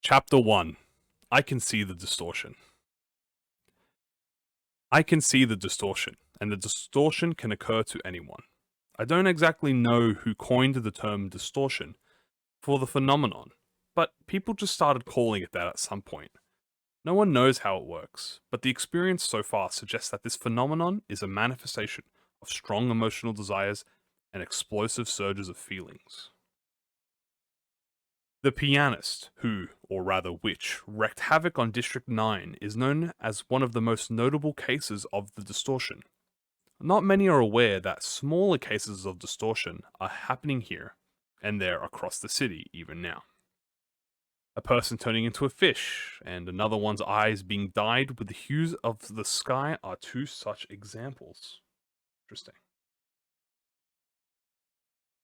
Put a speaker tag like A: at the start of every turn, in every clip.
A: Chapter 1. I can see the distortion. I can see the distortion, and the distortion can occur to anyone. I don't exactly know who coined the term distortion for the phenomenon, but people just started calling it that at some point. No one knows how it works, but the experience so far suggests that this phenomenon is a manifestation of strong emotional desires and explosive surges of feelings. The pianist, who, or rather which, wreaked havoc on District 9 is known as one of the most notable cases of the distortion. Not many are aware that smaller cases of distortion are happening here and there across the city even now. A person turning into a fish, and another one's eyes being dyed with the hues of the sky are two such examples. Interesting.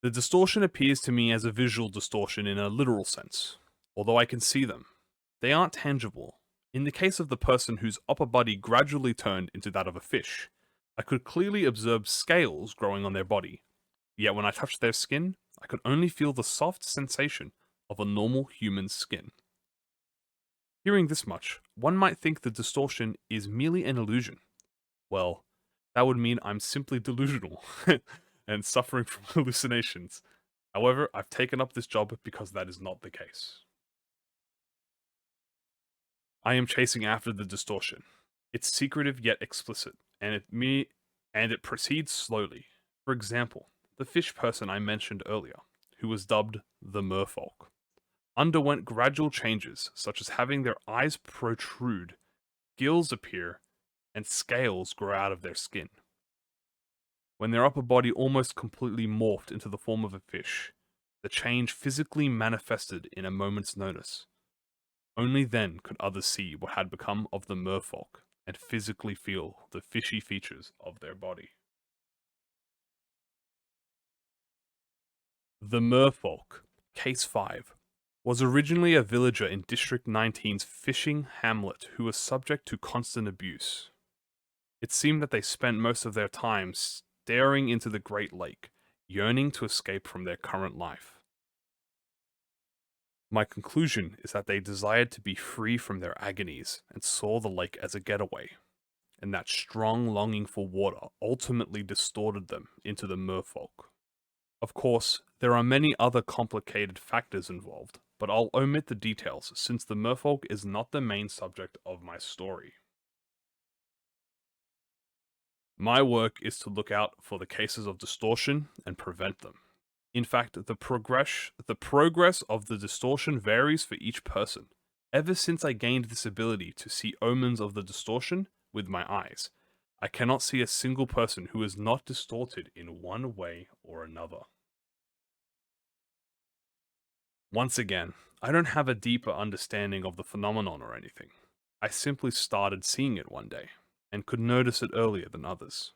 A: The distortion appears to me as a visual distortion in a literal sense, although I can see them. They aren't tangible. In the case of the person whose upper body gradually turned into that of a fish, I could clearly observe scales growing on their body, yet when I touched their skin, I could only feel the soft sensation of a normal human's skin. Hearing this much, one might think the distortion is merely an illusion. Well, that would mean I'm simply delusional and suffering from hallucinations. However, I've taken up this job because that is not the case. I am chasing after the distortion. It's secretive yet explicit, and it proceeds slowly. For example, the fish person I mentioned earlier, who was dubbed the merfolk, underwent gradual changes such as having their eyes protrude, gills appear, and scales grow out of their skin. When their upper body almost completely morphed into the form of a fish, the change physically manifested in a moment's notice. Only then could others see what had become of the merfolk and physically feel the fishy features of their body. The merfolk, Case 5, was originally a villager in District 19's fishing hamlet who was subject to constant abuse. It seemed that they spent most of their time staring into the Great Lake, yearning to escape from their current life. My conclusion is that they desired to be free from their agonies and saw the lake as a getaway, and that strong longing for water ultimately distorted them into the merfolk. Of course, there are many other complicated factors involved, but I'll omit the details since the merfolk is not the main subject of my story. My work is to look out for the cases of distortion and prevent them. In fact, the progress of the distortion varies for each person. Ever since I gained this ability to see omens of the distortion with my eyes, I cannot see a single person who is not distorted in one way or another. Once again, I don't have a deeper understanding of the phenomenon or anything. I simply started seeing it one day, and could notice it earlier than others.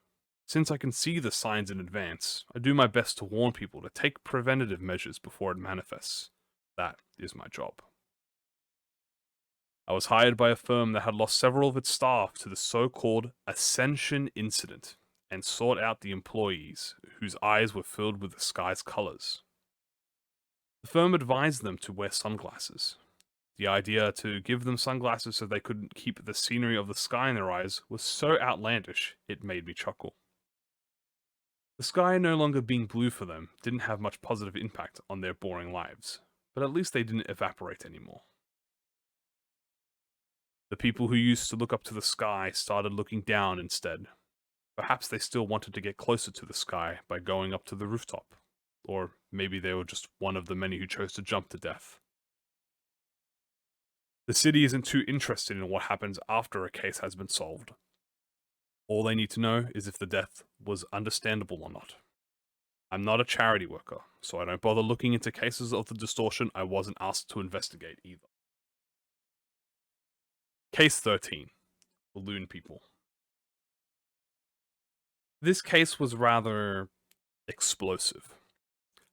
A: Since I can see the signs in advance, I do my best to warn people to take preventative measures before it manifests. That is my job. I was hired by a firm that had lost several of its staff to the so-called Ascension incident, and sought out the employees whose eyes were filled with the sky's colors. The firm advised them to wear sunglasses. The idea to give them sunglasses so they couldn't keep the scenery of the sky in their eyes was so outlandish, it made me chuckle. The sky no longer being blue for them didn't have much positive impact on their boring lives, but at least they didn't evaporate anymore. The people who used to look up to the sky started looking down instead. Perhaps they still wanted to get closer to the sky by going up to the rooftop. Or maybe they were just one of the many who chose to jump to death. The city isn't too interested in what happens after a case has been solved. All they need to know is if the death was understandable or not. I'm not a charity worker, so I don't bother looking into cases of the distortion I wasn't asked to investigate either. Case 13. Balloon People. This case was rather explosive.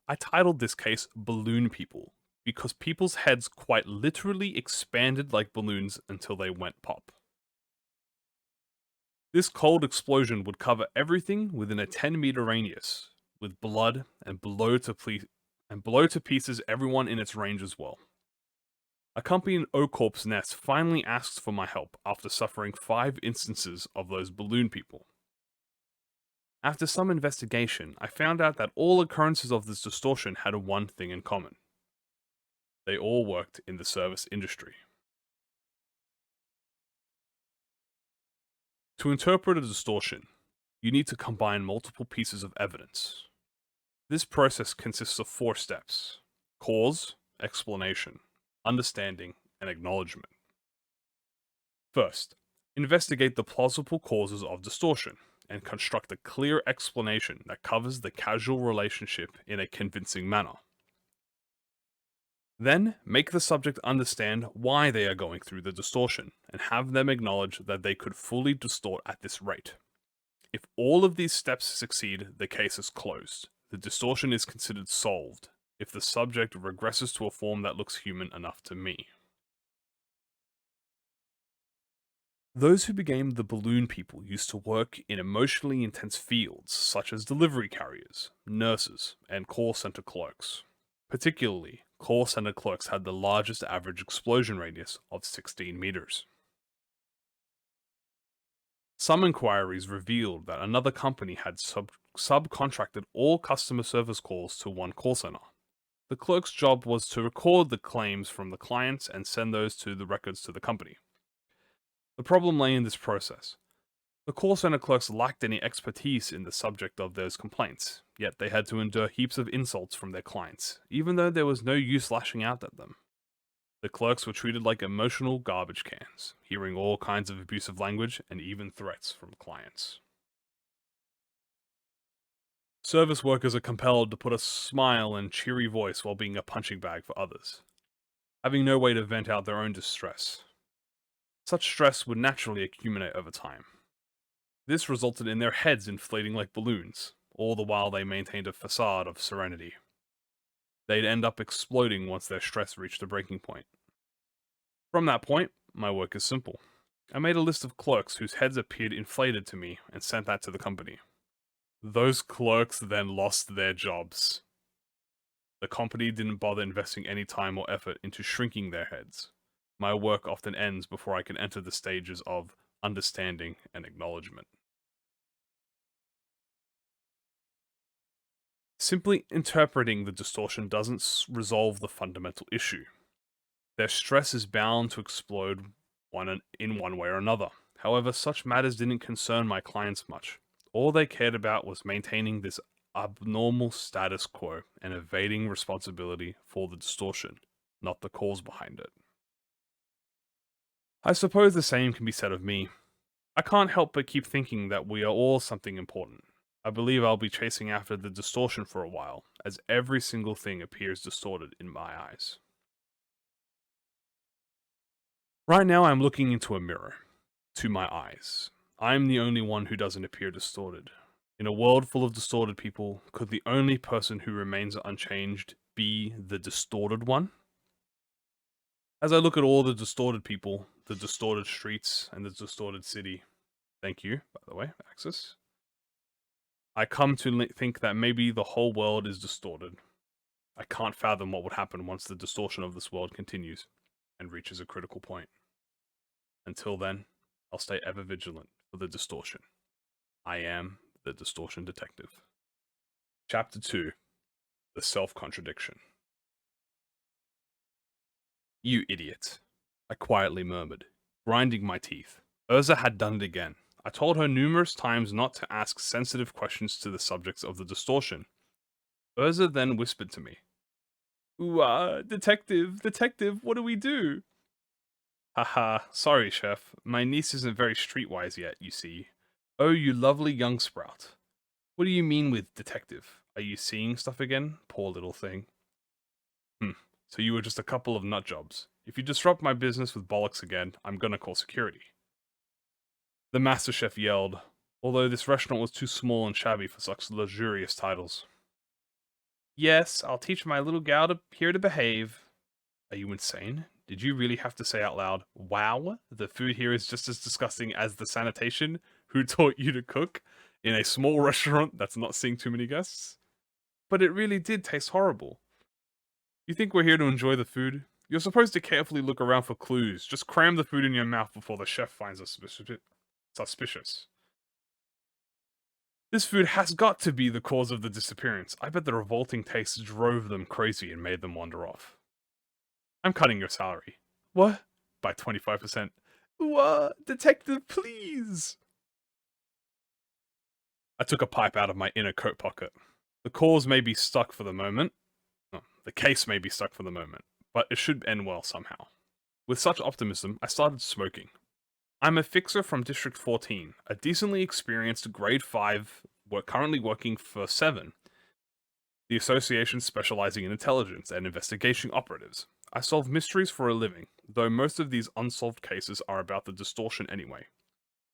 A: I titled this case Balloon People because people's heads quite literally expanded like balloons until they went pop. This cold explosion would cover everything within a 10-meter radius, with blood and blow to pieces everyone in its range as well. A company in O-Corp's nest finally asks for my help after suffering 5 instances of those balloon people. After some investigation, I found out that all occurrences of this distortion had one thing in common. They all worked in the service industry. To interpret a distortion, you need to combine multiple pieces of evidence. This process consists of 4 steps: cause, explanation, understanding, and acknowledgement. First, investigate the plausible causes of distortion and construct a clear explanation that covers the causal relationship in a convincing manner. Then, make the subject understand why they are going through the distortion and have them acknowledge that they could fully distort at this rate. If all of these steps succeed, the case is closed. The distortion is considered solved if the subject regresses to a form that looks human enough to me. Those who became the balloon people used to work in emotionally intense fields such as delivery carriers, nurses, and call center clerks. Particularly, call center clerks had the largest average explosion radius of 16 meters. Some inquiries revealed that another company had subcontracted all customer service calls to one call center. The clerk's job was to record the claims from the clients and send those to the records to the company. The problem lay in this process. The call center clerks lacked any expertise in the subject of those complaints, yet they had to endure heaps of insults from their clients, even though there was no use lashing out at them. The clerks were treated like emotional garbage cans, hearing all kinds of abusive language and even threats from clients. Service workers are compelled to put a smile and cheery voice while being a punching bag for others, having no way to vent out their own distress. Such stress would naturally accumulate over time. This resulted in their heads inflating like balloons, all the while they maintained a facade of serenity. They'd end up exploding once their stress reached a breaking point. From that point, my work is simple. I made a list of clerks whose heads appeared inflated to me and sent that to the company. Those clerks then lost their jobs. The company didn't bother investing any time or effort into shrinking their heads. My work often ends before I can enter the stages of understanding and acknowledgement. Simply interpreting the distortion doesn't resolve the fundamental issue. Their stress is bound to explode in one way or another. However, such matters didn't concern my clients much. All they cared about was maintaining this abnormal status quo and evading responsibility for the distortion, not the cause behind it. I suppose the same can be said of me. I can't help but keep thinking that we are all something important. I believe I'll be chasing after the distortion for a while, as every single thing appears distorted in my eyes. Right now I'm looking into a mirror, to my eyes. I'm the only one who doesn't appear distorted. In a world full of distorted people, could the only person who remains unchanged be the distorted one? As I look at all the distorted people, the distorted streets, and the distorted city, thank you, by the way, Axis, I come to think that maybe the whole world is distorted. I can't fathom what would happen once the distortion of this world continues and reaches a critical point. Until then, I'll stay ever vigilant for the distortion. I am the Distortion Detective. Chapter 2: The Self-Contradiction. You idiot, I quietly murmured, grinding my teeth. Urza had done it again. I told her numerous times not to ask sensitive questions to the subjects of the distortion. Urza then whispered to me, "Ooh, detective, what do we do?" Haha, sorry, chef. My niece isn't very streetwise yet, you see. Oh, you lovely young sprout. What do you mean with detective? Are you seeing stuff again? Poor little thing. So you were just a couple of nut jobs. If you disrupt my business with bollocks again, I'm gonna call security. The master chef yelled, although this restaurant was too small and shabby for such luxurious titles. Yes, I'll teach my little gal here to behave. Are you insane? Did you really have to say out loud, wow, the food here is just as disgusting as the sanitation who taught you to cook in a small restaurant that's not seeing too many guests? But it really did taste horrible. You think we're here to enjoy the food? You're supposed to carefully look around for clues. Just cram the food in your mouth before the chef finds us suspicious. This food has got to be the cause of the disappearance. I bet the revolting taste drove them crazy and made them wander off. I'm cutting your salary. What? By 25%. What? Detective, please! I took a pipe out of my inner coat pocket. The cause may be stuck for the moment. No, the case may be stuck for the moment, but it should end well somehow. With such optimism, I started smoking. I'm a fixer from District 14, a decently experienced grade 5, currently working for 7, the association specializing in intelligence and investigation operatives. I solve mysteries for a living, though most of these unsolved cases are about the Distortion anyway.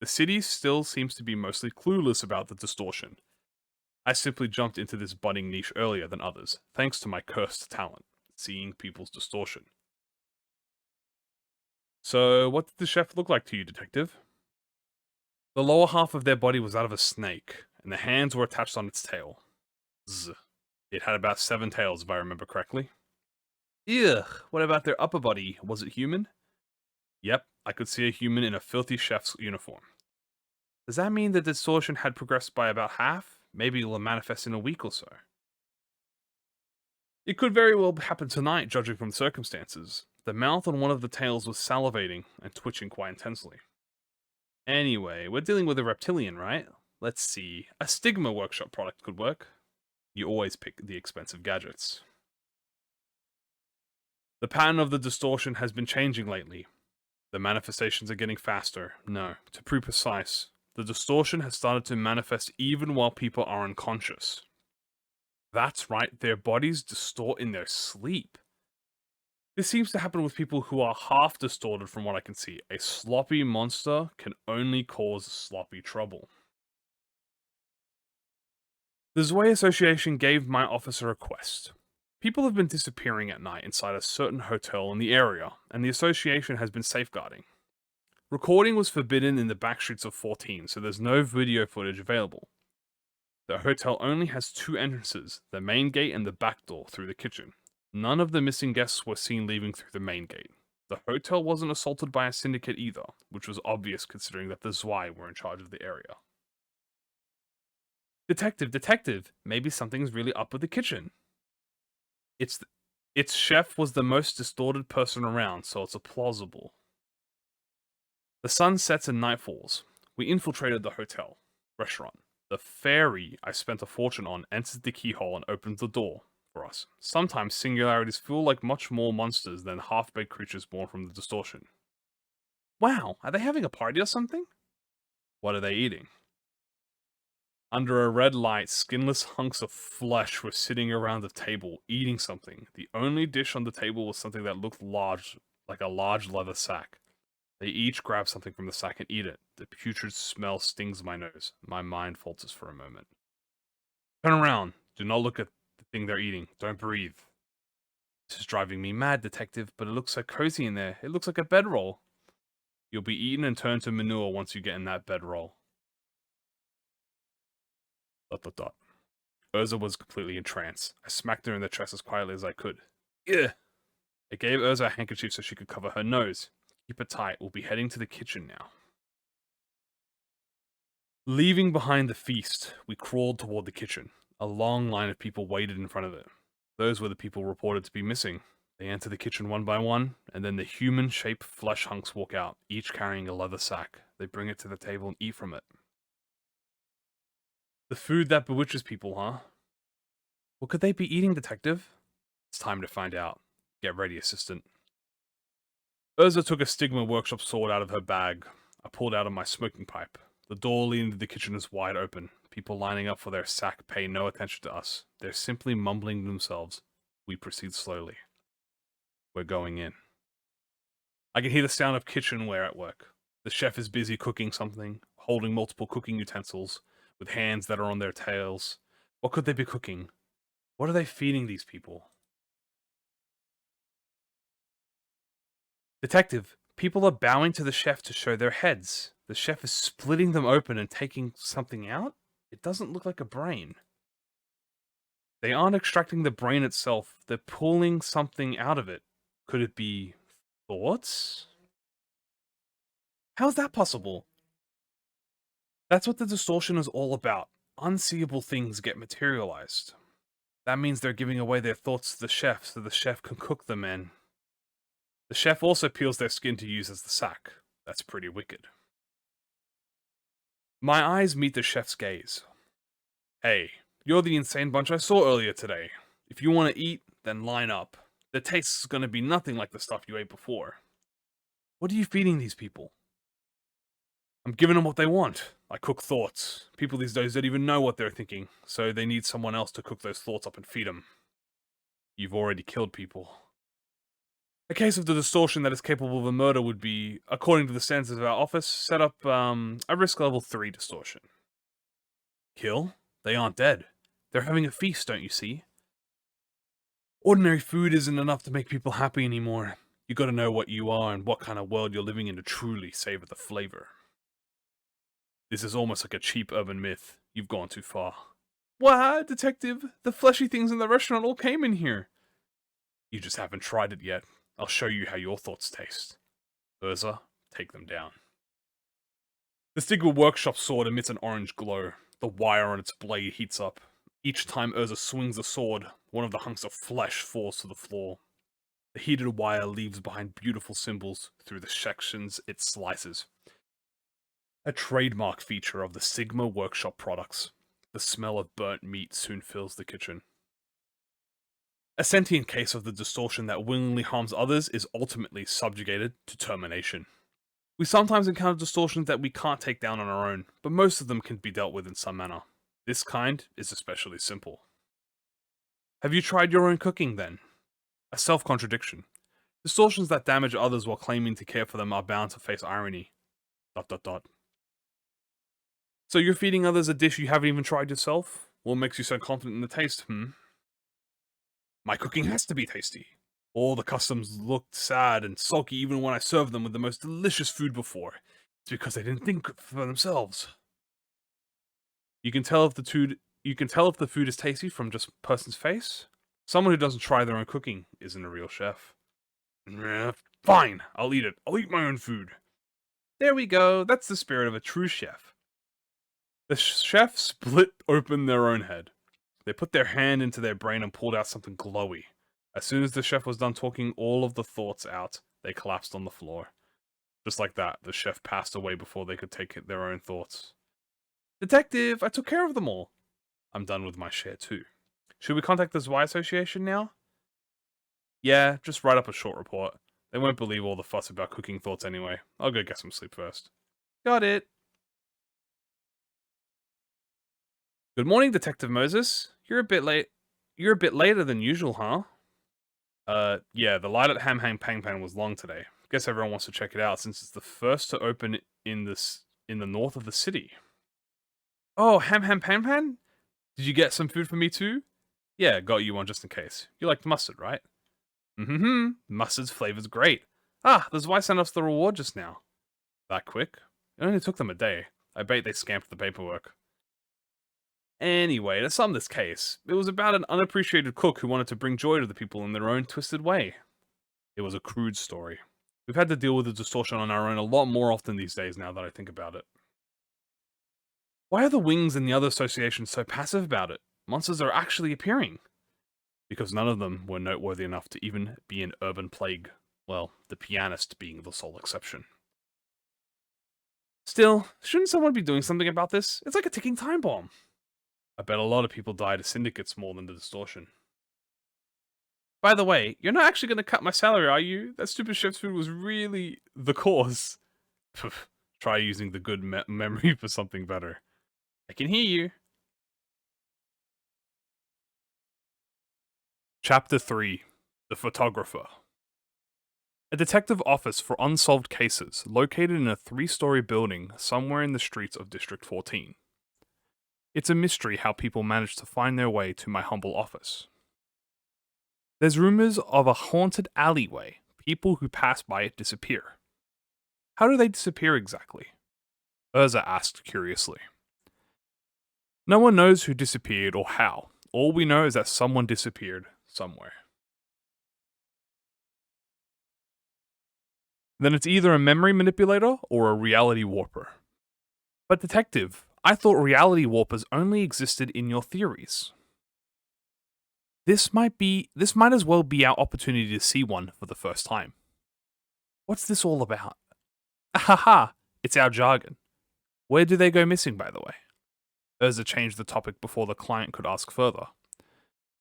A: The city still seems to be mostly clueless about the Distortion. I simply jumped into this budding niche earlier than others, thanks to my cursed talent, seeing people's distortion. So, what did the chef look like to you, detective? The lower half of their body was out of a snake, and the hands were attached on its tail. Zzz. It had about 7 tails, if I remember correctly. Ugh, what about their upper body? Was it human? Yep, I could see a human in a filthy chef's uniform. Does that mean the distortion had progressed by about half? Maybe it'll manifest in a week or so. It could very well happen tonight, judging from the circumstances. The mouth on one of the tails was salivating and twitching quite intensely. Anyway, we're dealing with a reptilian, right? Let's see. A Stigma workshop product could work. You always pick the expensive gadgets. The pattern of the distortion has been changing lately. The manifestations are getting faster. No, to be precise, the distortion has started to manifest even while people are unconscious. That's right, their bodies distort in their sleep. This seems to happen with people who are half distorted from what I can see. A sloppy monster can only cause sloppy trouble. The Zwei Association gave my office a request. People have been disappearing at night inside a certain hotel in the area, and the association has been safeguarding. Recording was forbidden in the back streets of 14, so there's no video footage available. The hotel only has 2 entrances, the main gate and the back door through the kitchen. None of the missing guests were seen leaving through the main gate. The hotel wasn't assaulted by a syndicate either, which was obvious considering that the Zwei were in charge of the area. Detective, maybe something's really up with the kitchen. Its chef was the most distorted person around, so it's a plausible. The sun sets and night falls. We infiltrated the hotel, restaurant. The fairy I spent a fortune on entered the keyhole and opened the door for us. Sometimes singularities feel like much more monsters than half-baked creatures born from the distortion. Wow, are they having a party or something? What are they eating? Under a red light, skinless hunks of flesh were sitting around the table, eating something. The only dish on the table was something that looked large, like a large leather sack. They each grab something from the sack and eat it. The putrid smell stings my nose. My mind falters for a moment. Turn around. Do not look at the thing they're eating. Don't breathe. This is driving me mad, detective, but it looks so cozy in there. It looks like a bedroll. You'll be eaten and turned to manure once you get in that bedroll. ... Urza was completely in trance. I smacked her in the chest as quietly as I could. Ugh! I gave Urza a handkerchief so she could cover her nose. Keep it tight. We'll be heading to the kitchen now. Leaving behind the feast, we crawled toward the kitchen. A long line of people waited in front of it. Those were the people reported to be missing. They enter the kitchen one by one, and then the human-shaped flesh hunks walk out, each carrying a leather sack. They bring it to the table and eat from it. The food that bewitches people, huh? What could they be eating, detective? It's time to find out. Get ready, assistant. Urza took a Stigma workshop sword out of her bag. I pulled out of my smoking pipe. The door leading to the kitchen is wide open. People lining up for their sack pay no attention to us. They're simply mumbling to themselves. We proceed slowly. We're going in. I can hear the sound of kitchenware at work. The chef is busy cooking something, holding multiple cooking utensils, with hands that are on their tails. What could they be cooking? What are they feeding these people? Detective, people are bowing to the chef to show their heads. The chef is splitting them open and taking something out? It doesn't look like a brain. They aren't extracting the brain itself, they're pulling something out of it. Could it be thoughts? How's that possible? That's what the distortion is all about. Unseeable things get materialized. That means they're giving away their thoughts to the chef so the chef can cook them, and the chef also peels their skin to use as the sack. That's pretty wicked. My eyes meet the chef's gaze. Hey, you're the insane bunch I saw earlier today. If you want to eat, then line up. The taste is going to be nothing like the stuff you ate before. What are you feeding these people? I'm giving them what they want. I cook thoughts. People these days don't even know what they're thinking, so they need someone else to cook those thoughts up and feed them. You've already killed people. A case of the distortion that is capable of a murder would be, according to the standards of our office, set up a risk level 3 distortion. Kill? They aren't dead. They're having a feast, don't you see? Ordinary food isn't enough to make people happy anymore. You gotta know what you are and what kind of world you're living in to truly savor the flavor. This is almost like a cheap urban myth. You've gone too far. What, detective? The fleshy things in the restaurant all came in here. You just haven't tried it yet. I'll show you how your thoughts taste. Urza, take them down. The Stigma workshop sword emits an orange glow. The wire on its blade heats up. Each time Urza swings the sword, one of the hunks of flesh falls to the floor. The heated wire leaves behind beautiful symbols through the sections it slices. A trademark feature of the Sigma workshop products. The smell of burnt meat soon fills the kitchen. A sentient case of the distortion that willingly harms others is ultimately subjugated to termination. We sometimes encounter distortions that we can't take down on our own, but most of them can be dealt with in some manner. This kind is especially simple. Have you tried your own cooking, then? A self-contradiction. Distortions that damage others while claiming to care for them are bound to face irony. ... So you're feeding others a dish you haven't even tried yourself? What makes you so confident in the taste, My cooking has to be tasty. All the customs looked sad and sulky even when I served them with the most delicious food before. It's because they didn't think for themselves. You can tell if the food is tasty from just a person's face. Someone who doesn't try their own cooking isn't a real chef. Fine, I'll eat it. I'll eat my own food. There we go. That's the spirit of a true chef. The chef split open their own head. They put their hand into their brain and pulled out something glowy. As soon as the chef was done talking all of the thoughts out, they collapsed on the floor. Just like that, the chef passed away before they could take their own thoughts. Detective, I took care of them all. I'm done with my share too. Should we contact the Y Association now? Yeah, just write up a short report. They won't believe all the fuss about cooking thoughts anyway. I'll go get some sleep first. Got it. Good morning, Detective Moses. You're a bit late. You're a bit later than usual, huh? Yeah, the light at Ham Ham Pang Pan was long today. Guess everyone wants to check it out since it's the first to open in the north of the city. Oh, Ham Ham Pan Pan? Did you get some food for me too? Yeah, got you one just in case. You liked mustard, right? Mm-hmm. Mustard's flavor's great. Ah, there's why I sent us the reward just now. That quick? It only took them a day. I bet they scamped the paperwork. Anyway, to sum this case, it was about an unappreciated cook who wanted to bring joy to the people in their own twisted way. It was a crude story. We've had to deal with the distortion on our own a lot more often these days now that I think about it. Why are the Wings and the other associations so passive about it? Monsters are actually appearing. Because none of them were noteworthy enough to even be an urban plague. Well, the pianist being the sole exception. Still, shouldn't someone be doing something about this? It's like a ticking time bomb. I bet a lot of people die to syndicates more than the distortion. By the way, you're not actually going to cut my salary, are you? That stupid chef's food was really the cause. Try using the good memory for something better. I can hear you. Chapter 3. The Photographer. A detective office for unsolved cases located in a 3-story building somewhere in the streets of District 14. It's a mystery how people manage to find their way to my humble office. There's rumors of a haunted alleyway. People who pass by it disappear. How do they disappear exactly? Urza asked curiously. No one knows who disappeared or how. All we know is that someone disappeared somewhere. Then it's either a memory manipulator or a reality warper. But detective, I thought reality warpers only existed in your theories. This might as well be our opportunity to see one for the first time. What's this all about? Ahaha, it's our jargon. Where do they go missing, by the way? Urza changed the topic before the client could ask further.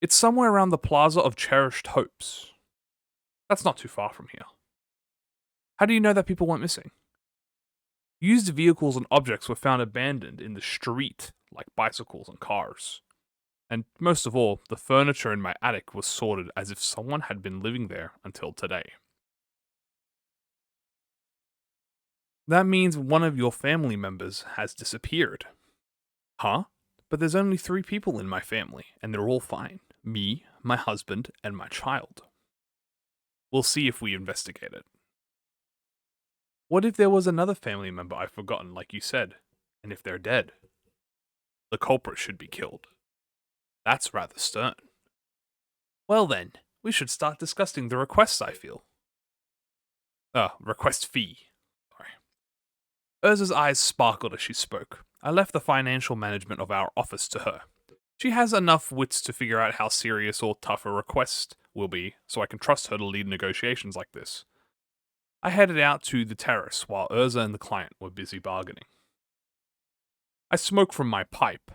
A: It's somewhere around the Plaza of Cherished Hopes. That's not too far from here. How do you know that people went missing? Used vehicles and objects were found abandoned in the street, like bicycles and cars. And most of all, the furniture in my attic was sorted as if someone had been living there until today. That means one of your family members has disappeared. Huh? But there's only 3 people in my family, and they're all fine. Me, my husband, and my child. We'll see if we investigate it. What if there was another family member I've forgotten, like you said, and if they're dead? The culprit should be killed. That's rather stern. Well then, we should start discussing the requests, I feel. Request fee. Sorry. Urza's eyes sparkled as she spoke. I left the financial management of our office to her. She has enough wits to figure out how serious or tough a request will be, so I can trust her to lead negotiations like this. I headed out to the terrace while Urza and the client were busy bargaining. I smoked from my pipe,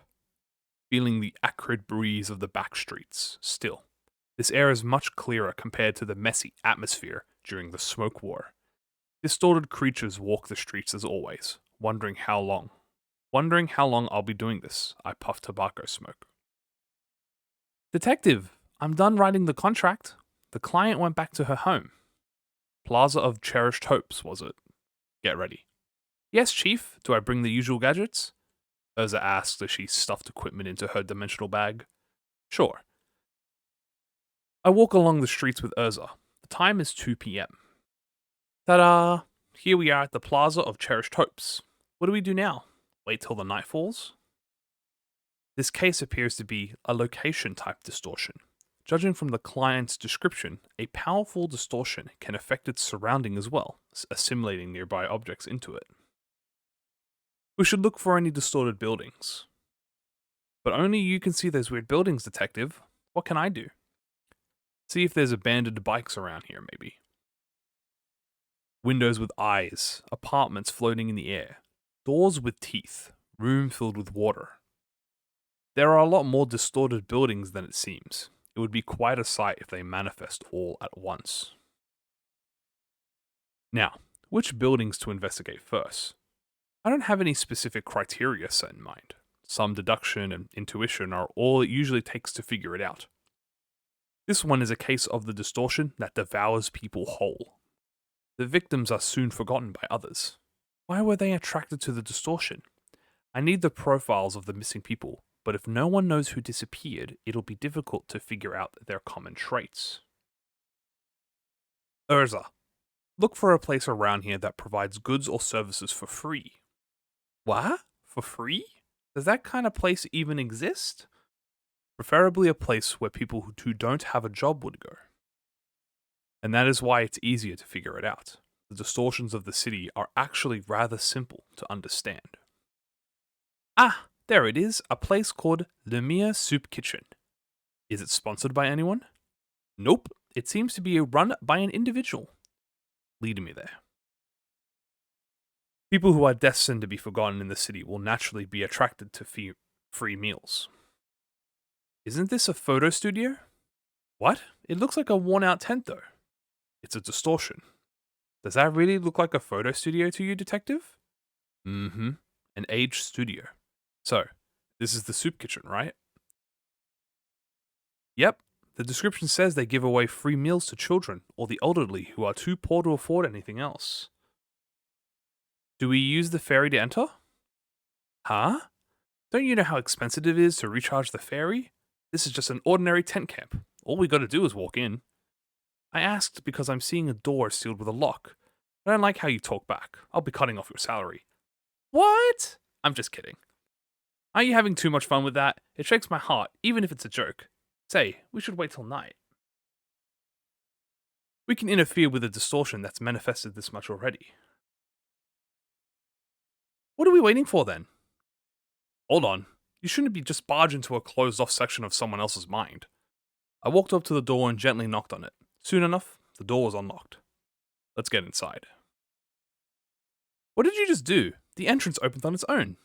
A: feeling the acrid breeze of the back streets. Still, this air is much clearer compared to the messy atmosphere during the smoke war. Distorted creatures walk the streets as always, wondering how long I'll be doing this. I puff tobacco smoke. Detective, I'm done writing the contract. The client went back to her home. Plaza of Cherished Hopes, was it? Get ready. Yes, Chief. Do I bring the usual gadgets? Urza asked as she stuffed equipment into her dimensional bag. Sure. I walk along the streets with Urza. The time is 2 p.m. Ta-da! Here we are at the Plaza of Cherished Hopes. What do we do now? Wait till the night falls? This case appears to be a location-type distortion. Judging from the client's description, a powerful distortion can affect its surrounding as well, assimilating nearby objects into it. We should look for any distorted buildings. But only you can see those weird buildings, detective. What can I do? See if there's abandoned bikes around here, maybe. Windows with eyes, apartments floating in the air, doors with teeth, room filled with water. There are a lot more distorted buildings than it seems. It would be quite a sight if they manifest all at once. Now, which buildings to investigate first? I don't have any specific criteria set in mind. Some deduction and intuition are all it usually takes to figure it out. This one is a case of the distortion that devours people whole. The victims are soon forgotten by others. Why were they attracted to the distortion? I need the profiles of the missing people, but if no one knows who disappeared, it'll be difficult to figure out their common traits. Urza, look for a place around here that provides goods or services for free. What? For free? Does that kind of place even exist? Preferably a place where people who don't have a job would go. And that is why it's easier to figure it out. The distortions of the city are actually rather simple to understand. Ah, there it is, a place called Lemire Soup Kitchen. Is it sponsored by anyone? Nope, it seems to be run by an individual. Lead me there. People who are destined to be forgotten in the city will naturally be attracted to free meals. Isn't this a photo studio? What? It looks like a worn-out tent, though. It's a distortion. Does that really look like a photo studio to you, detective? Mm-hmm. An aged studio. So, this is the soup kitchen, right? Yep. The description says they give away free meals to children or the elderly who are too poor to afford anything else. Do we use the ferry to enter? Huh? Don't you know how expensive it is to recharge the ferry? This is just an ordinary tent camp. All we gotta do is walk in. I asked because I'm seeing a door sealed with a lock. I don't like how you talk back. I'll be cutting off your salary. What? I'm just kidding. Are you having too much fun with that? It shakes my heart, even if it's a joke. Say, we should wait till night. We can interfere with a distortion that's manifested this much already. What are we waiting for then? Hold on. You shouldn't be just barge into a closed off section of someone else's mind. I walked up to the door and gently knocked on it. Soon enough, the door was unlocked. Let's get inside. What did you just do? The entrance opened on its own.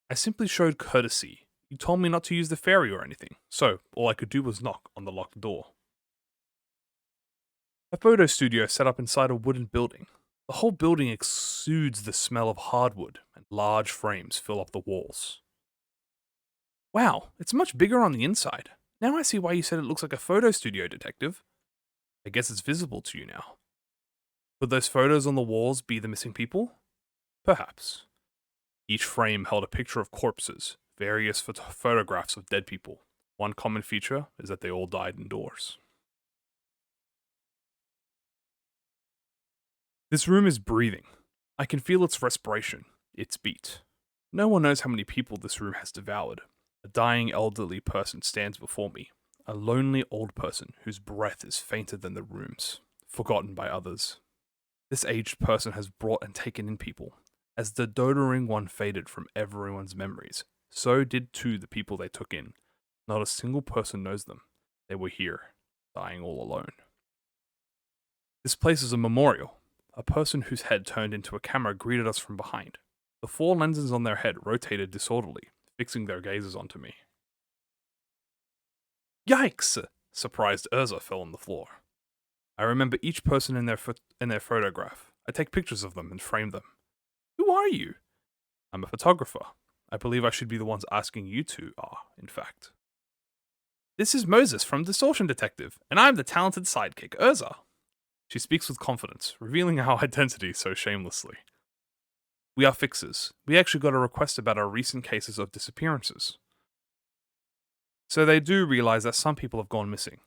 A: I simply showed courtesy. You told me not to use the ferry or anything, so all I could do was knock on the locked door. A photo studio set up inside a wooden building. The whole building exudes the smell of hardwood, and large frames fill up the walls. Wow, it's much bigger on the inside. Now I see why you said it looks like a photo studio, detective. I guess it's visible to you now. Could those photos on the walls be the missing people? Perhaps. Each frame held a picture of corpses, various photographs of dead people. One common feature is that they all died indoors. This room is breathing. I can feel its respiration, its beat. No one knows how many people this room has devoured. A dying elderly person stands before me, a lonely old person whose breath is fainter than the room's, forgotten by others. This aged person has brought and taken in people. As the doddering one faded from everyone's memories, so did too the people they took in. Not a single person knows them. They were here, dying all alone. This place is a memorial. A person whose head turned into a camera greeted us from behind. The 4 lenses on their head rotated disorderly, fixing their gazes onto me. Yikes! Surprised Urza fell on the floor. I remember each person in their photograph. I take pictures of them and frame them. Who are you? I'm a photographer. I believe I should be the ones asking you two are, in fact. This is Moses from Distortion Detective, and I'm the talented sidekick, Urza. She speaks with confidence, revealing our identity so shamelessly. We are fixers. We actually got a request about our recent cases of disappearances. So they do realize that some people have gone missing.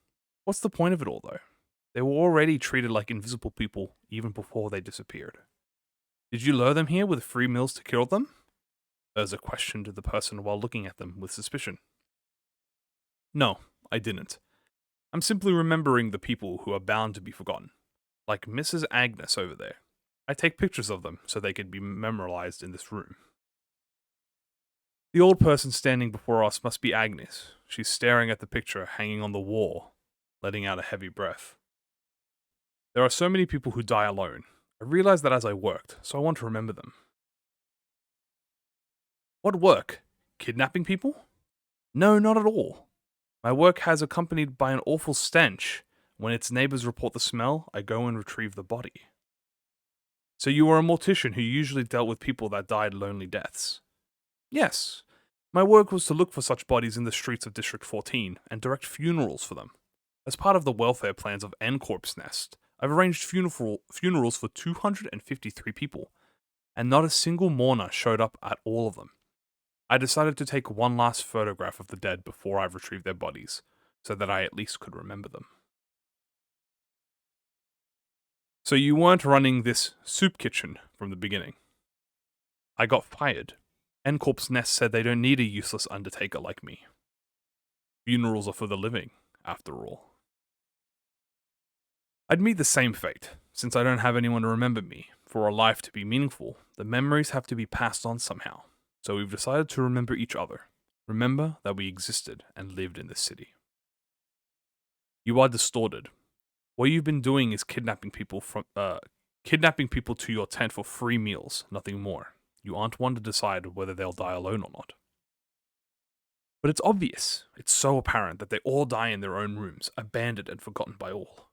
A: What's the point of it all, though? They were already treated like invisible people even before they disappeared. Did you lure them here with free meals to kill them? Urza questioned the person while looking at them with suspicion. No, I didn't. I'm simply remembering the people who are bound to be forgotten. Like Mrs. Agnes over there. I take pictures of them so they can be memorialized in this room. The old person standing before us must be Agnes. She's staring at the picture hanging on the wall, letting out a heavy breath. There are so many people who die alone. I realized that as I worked, so I want to remember them. What work? Kidnapping people? No, not at all. My work has accompanied by an awful stench. When its neighbors report the smell, I go and retrieve the body. So you were a mortician who usually dealt with people that died lonely deaths? Yes. My work was to look for such bodies in the streets of District 14 and direct funerals for them. As part of the welfare plans of N-Corp's Nest, I've arranged funerals for 253 people, and not a single mourner showed up at all of them. I decided to take one last photograph of the dead before I retrieved their bodies, so that I at least could remember them. So you weren't running this soup kitchen from the beginning. I got fired. N-Corp's Nest said they don't need a useless undertaker like me. Funerals are for the living, after all. I'd meet the same fate, since I don't have anyone to remember me. For a life to be meaningful, the memories have to be passed on somehow. So we've decided to remember each other. Remember that we existed and lived in this city. You are distorted. What you've been doing is kidnapping people to your tent for free meals, nothing more. You aren't one to decide whether they'll die alone or not. But it's obvious, it's so apparent that they all die in their own rooms, abandoned and forgotten by all.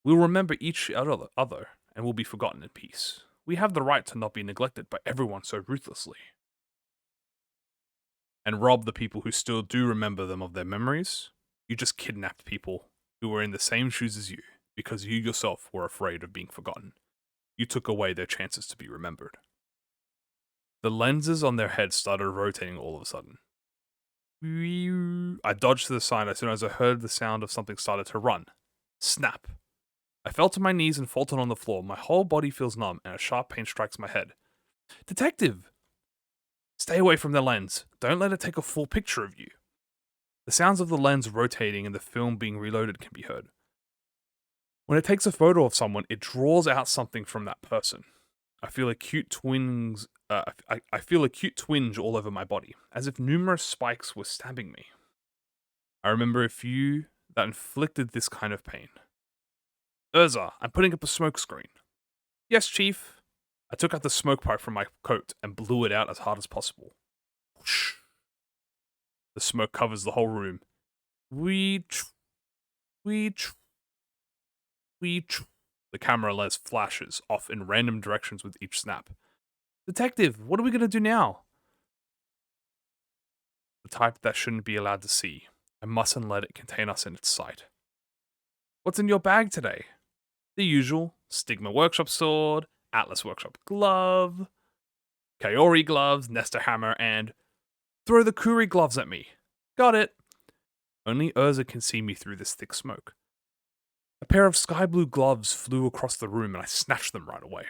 A: We'll remember each other and will be forgotten in peace. We have the right to not be neglected by everyone so ruthlessly. And rob the people who still do remember them of their memories? You just kidnapped people who were in the same shoes as you, because you yourself were afraid of being forgotten. You took away their chances to be remembered. The lenses on their heads started rotating all of a sudden. I dodged to the side as soon as I heard the sound of something started to run. Snap! I fell to my knees and faltered on the floor. My whole body feels numb, and a sharp pain strikes my head. Detective! Stay away from the lens. Don't let it take a full picture of you. The sounds of the lens rotating and the film being reloaded can be heard. When it takes a photo of someone, it draws out something from that person. I feel a cute twinge. I feel a cute twinge all over my body, as if numerous spikes were stabbing me. I remember a few that inflicted this kind of pain. Urza, I'm putting up a smoke screen. Yes, Chief. I took out the smoke pipe from my coat and blew it out as hard as possible. Whoosh. The smoke covers the whole room. Weech, weech, weech. The camera lens flashes off in random directions with each snap. Detective, what are we going to do now? The type that shouldn't be allowed to see. I mustn't let it contain us in its sight. What's in your bag today? The usual. Stigma Workshop sword, Atlas Workshop glove, Kaori gloves, Nestor hammer, and throw the Kuri gloves at me. Got it. Only Urza can see me through this thick smoke. A pair of sky blue gloves flew across the room and I snatched them right away.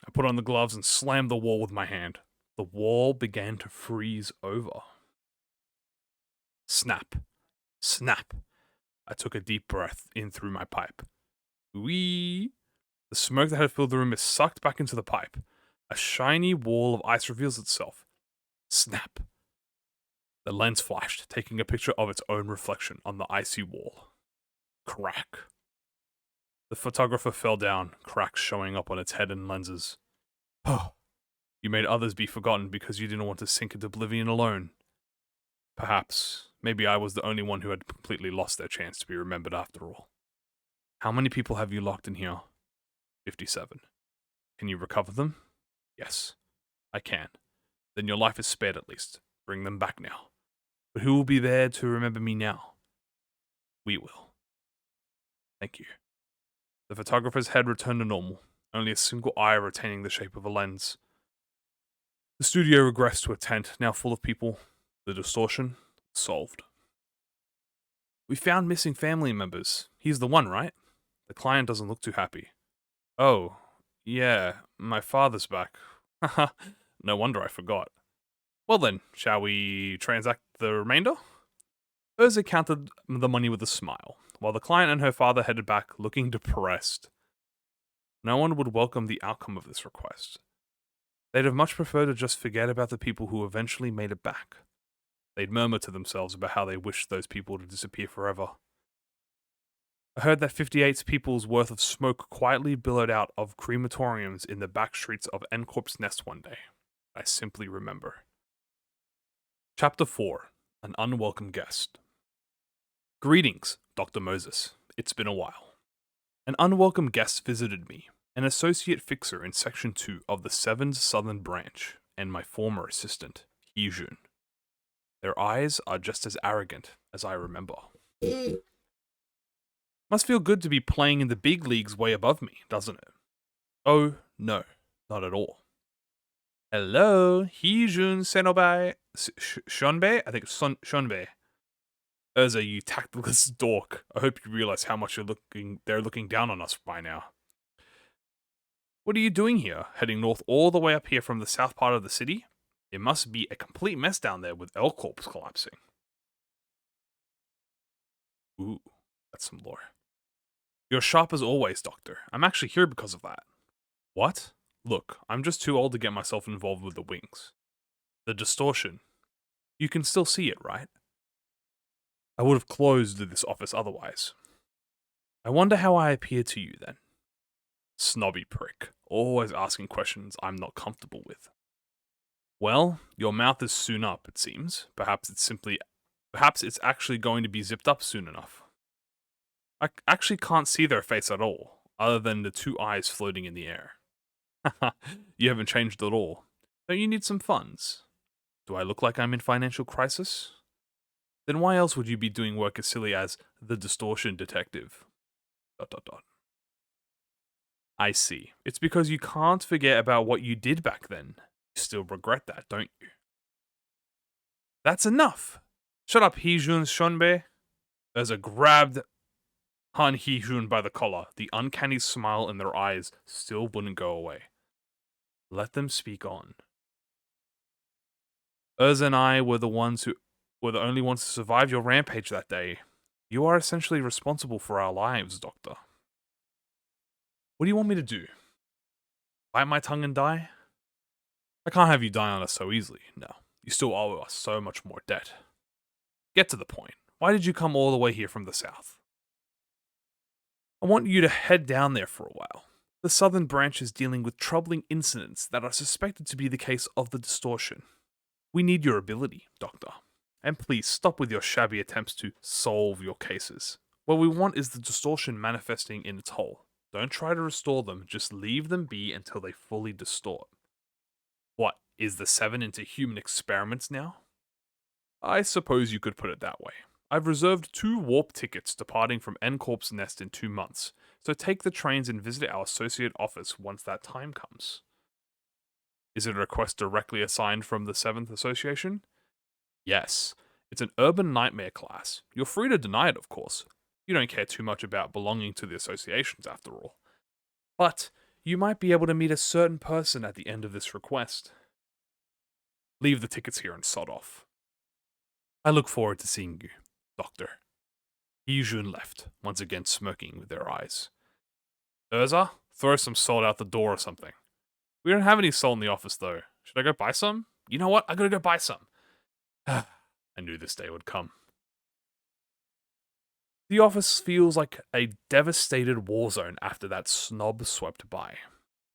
A: I put on the gloves and slammed the wall with my hand. The wall began to freeze over. Snap. Snap. I took a deep breath in through my pipe. Wee. The smoke that had filled the room is sucked back into the pipe. A shiny wall of ice reveals itself. Snap. The lens flashed, taking a picture of its own reflection on the icy wall. Crack. The photographer fell down, cracks showing up on its head and lenses. Oh, you made others be forgotten because you didn't want to sink into oblivion alone. Perhaps, maybe I was the only one who had completely lost their chance to be remembered after all. How many people have you locked in here? 57. Can you recover them? Yes, I can. Then your life is spared at least. Bring them back now. But who will be there to remember me now? We will. Thank you. The photographer's head returned to normal, only a single eye retaining the shape of a lens. The studio regressed to a tent, now full of people. The distortion solved. We found missing family members. He's the one, right? The client doesn't look too happy. Oh, yeah, my father's back. Haha, no wonder I forgot. Well then, shall we transact the remainder? Urza counted the money with a smile, while the client and her father headed back looking depressed. No one would welcome the outcome of this request. They'd have much preferred to just forget about the people who eventually made it back. They'd murmur to themselves about how they wished those people to disappear forever. I heard that 58's people's worth of smoke quietly billowed out of crematoriums in the back streets of N-Corp's Nest one day. I simply remember. Chapter 4. An Unwelcome Guest. Greetings, Dr. Moses. It's been a while. An unwelcome guest visited me, an associate fixer in Section 2 of the 7's Southern Branch, and my former assistant, Heejun. Their eyes are just as arrogant as I remember. Must feel good to be playing in the big leagues way above me, doesn't it? Oh, no, not at all. Hello, Heejun Senobai Shonbei? I think it's Shonbei. Urza, you tactless dork. I hope you realize how much they're looking down on us by now. What are you doing here? Heading north all the way up here from the south part of the city? It must be a complete mess down there with L-Corps collapsing. Ooh, that's some lore. You're sharp as always, Doctor. I'm actually here because of that. What? Look, I'm just too old to get myself involved with the wings. The distortion. You can still see it, right? I would have closed this office otherwise. I wonder how I appear to you then. Snobby prick, always asking questions I'm not comfortable with. Well, your mouth is soon up, it seems. Perhaps it's actually going to be zipped up soon enough. I actually can't see their face at all, other than the two eyes floating in the air. Haha, you haven't changed at all. Don't you need some funds? Do I look like I'm in financial crisis? Then why else would you be doing work as silly as the distortion detective? ... I see. It's because you can't forget about what you did back then. You still regret that, don't you? That's enough! Shut up, Heejun Shonbei. Urza grabbed Han Heejun by the collar. The uncanny smile in their eyes still wouldn't go away. Let them speak on. Urza and I were the only ones to survive your rampage that day. You are essentially responsible for our lives, Doctor. What do you want me to do? Bite my tongue and die? I can't have you die on us so easily, no. You still owe us so much more debt. Get to the point. Why did you come all the way here from the south? I want you to head down there for a while. The southern branch is dealing with troubling incidents that are suspected to be the case of the Distortion. We need your ability, Doctor. And please stop with your shabby attempts to solve your cases. What we want is the Distortion manifesting in its whole. Don't try to restore them, just leave them be until they fully distort. What, is the 7 into human experiments now? I suppose you could put it that way. I've reserved 2 warp tickets departing from N-Corp's nest in 2 months, so take the trains and visit our associate office once that time comes. Is it a request directly assigned from the 7th Association? Yes. It's an urban nightmare class. You're free to deny it, of course. You don't care too much about belonging to the associations, after all. But you might be able to meet a certain person at the end of this request. Leave the tickets here and sod off. I look forward to seeing you, Doctor. Yijun left, once again smirking with their eyes. Urza, throw some salt out the door or something. We don't have any salt in the office, though. Should I go buy some? You know what? I gotta go buy some. I knew this day would come. The office feels like a devastated war zone after that snob swept by.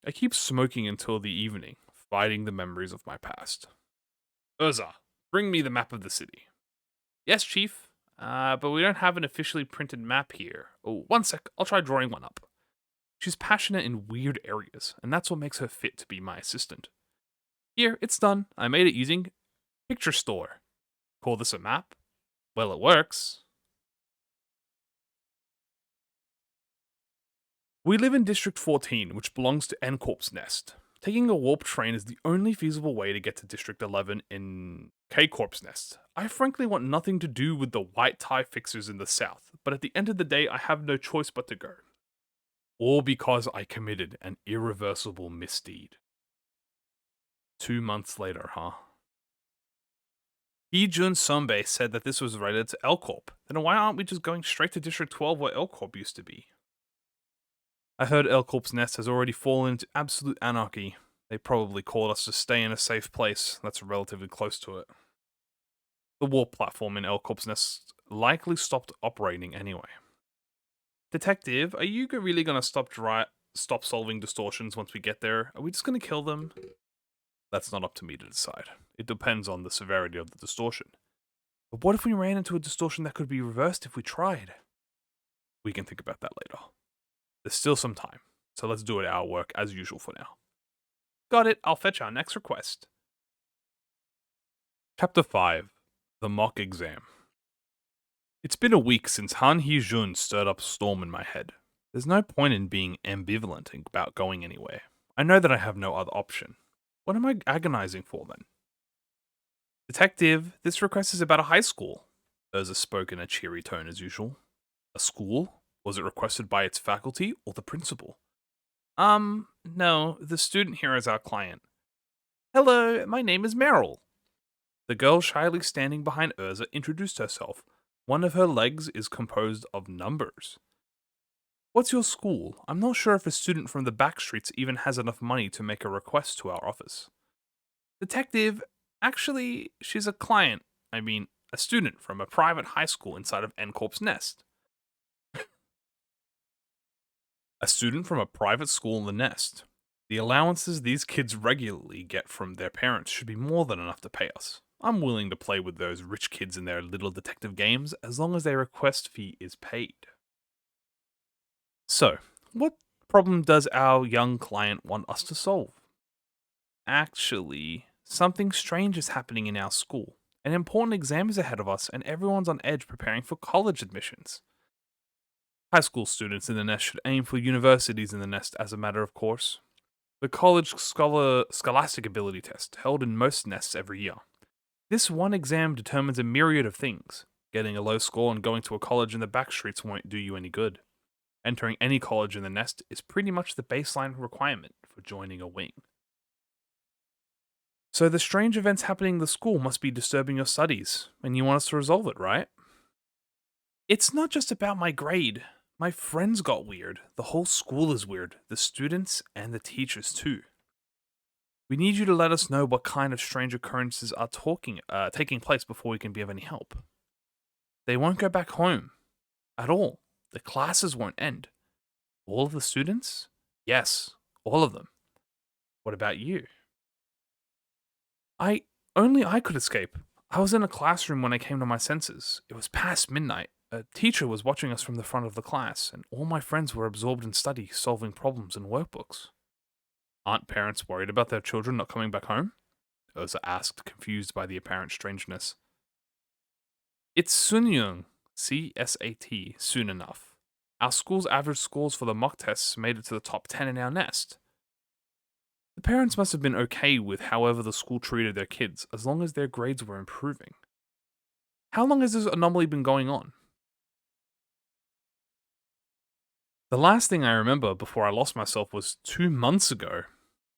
A: I keep smoking until the evening, fighting the memories of my past. Urza, bring me the map of the city. Yes, Chief. But we don't have an officially printed map here. Oh, one sec, I'll try drawing one up. She's passionate in weird areas, and that's what makes her fit to be my assistant. Here, it's done. I made it using Picture Store. Call this a map? Well, it works. We live in District 14, which belongs to N-Corp's nest. Taking a warp train is the only feasible way to get to District 11 in K-Corp's nest. I frankly want nothing to do with the white tie fixers in the south, but at the end of the day, I have no choice but to go. All because I committed an irreversible misdeed. 2 months later, huh? Heejun Sombe said that this was related to L-Corp. Then why aren't we just going straight to District 12 where L-Corp used to be? I heard L-Corp's nest has already fallen into absolute anarchy. They probably called us to stay in a safe place that's relatively close to it. The warp platform in L-Corp's nest likely stopped operating anyway. Detective, are you really gonna stop solving distortions once we get there? Are we just gonna kill them? That's not up to me to decide. It depends on the severity of the distortion. But what if we ran into a distortion that could be reversed if we tried? We can think about that later. There's still some time, so let's do it our work as usual for now. Got it, I'll fetch our next request. Chapter 5. The Mock Exam. It's been a week since Han Hee-jun stirred up a storm in my head. There's no point in being ambivalent about going anywhere. I know that I have no other option. What am I agonizing for then? Detective, this request is about a high school. Urza spoke in a cheery tone as usual. A school? Was it requested by its faculty or the principal? No, the student here is our client. Hello, my name is Meryl. The girl shyly standing behind Urza introduced herself. One of her legs is composed of numbers. What's your school? I'm not sure if a student from the back streets even has enough money to make a request to our office. Detective, actually, she's a client. A student from a private high school inside of N-Corp's nest. A student from a private school in the nest. The allowances these kids regularly get from their parents should be more than enough to pay us. I'm willing to play with those rich kids in their little detective games as long as their request fee is paid. So, what problem does our young client want us to solve? Actually, something strange is happening in our school. An important exam is ahead of us and everyone's on edge preparing for college admissions. High school students in the nest should aim for universities in the nest as a matter of course. The college scholastic ability test, held in most nests every year. This one exam determines a myriad of things. Getting a low score and going to a college in the back streets won't do you any good. Entering any college in the nest is pretty much the baseline requirement for joining a wing. So the strange events happening in the school must be disturbing your studies, and you want us to resolve it, right? It's not just about my grade. My friends got weird. The whole school is weird. The students and the teachers too. We need you to let us know what kind of strange occurrences are taking place before we can be of any help. They won't go back home at all. The classes won't end. All of the students? Yes, all of them. What about you? I only I could escape. I was in a classroom when I came to my senses. It was past midnight. A teacher was watching us from the front of the class, and all my friends were absorbed in study, solving problems in workbooks. Aren't parents worried about their children not coming back home? Urza asked, confused by the apparent strangeness. It's Sunyung, CSAT, soon enough. Our school's average scores for the mock tests made it to the top 10 in our nest. The parents must have been okay with however the school treated their kids, as long as their grades were improving. How long has this anomaly been going on? The last thing I remember before I lost myself was 2 months ago.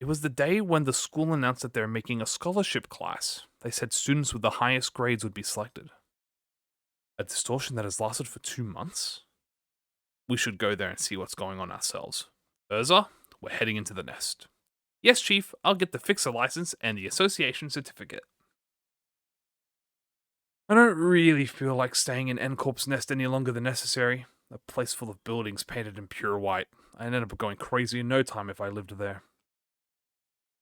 A: It was the day when the school announced that they're making a scholarship class. They said students with the highest grades would be selected. A distortion that has lasted for 2 months? We should go there and see what's going on ourselves. Urza, we're heading into the nest. Yes, Chief, I'll get the fixer license and the association certificate. I don't really feel like staying in N-Corp's nest any longer than necessary. A place full of buildings painted in pure white. I'd end up going crazy in no time if I lived there.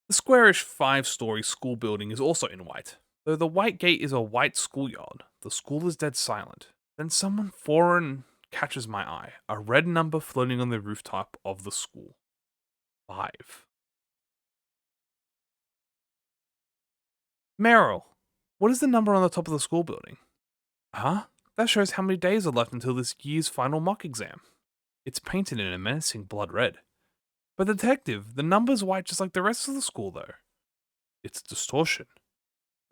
A: The squarish 5-story school building is also in white. Though the white gate is a white schoolyard, the school is dead silent. Then someone foreign catches my eye. A red number floating on the rooftop of the school. 5. Meryl, what is the number on the top of the school building? Huh? That shows how many days are left until this year's final mock exam. It's painted in a menacing blood red. But detective, the number's white just like the rest of the school though. It's distortion.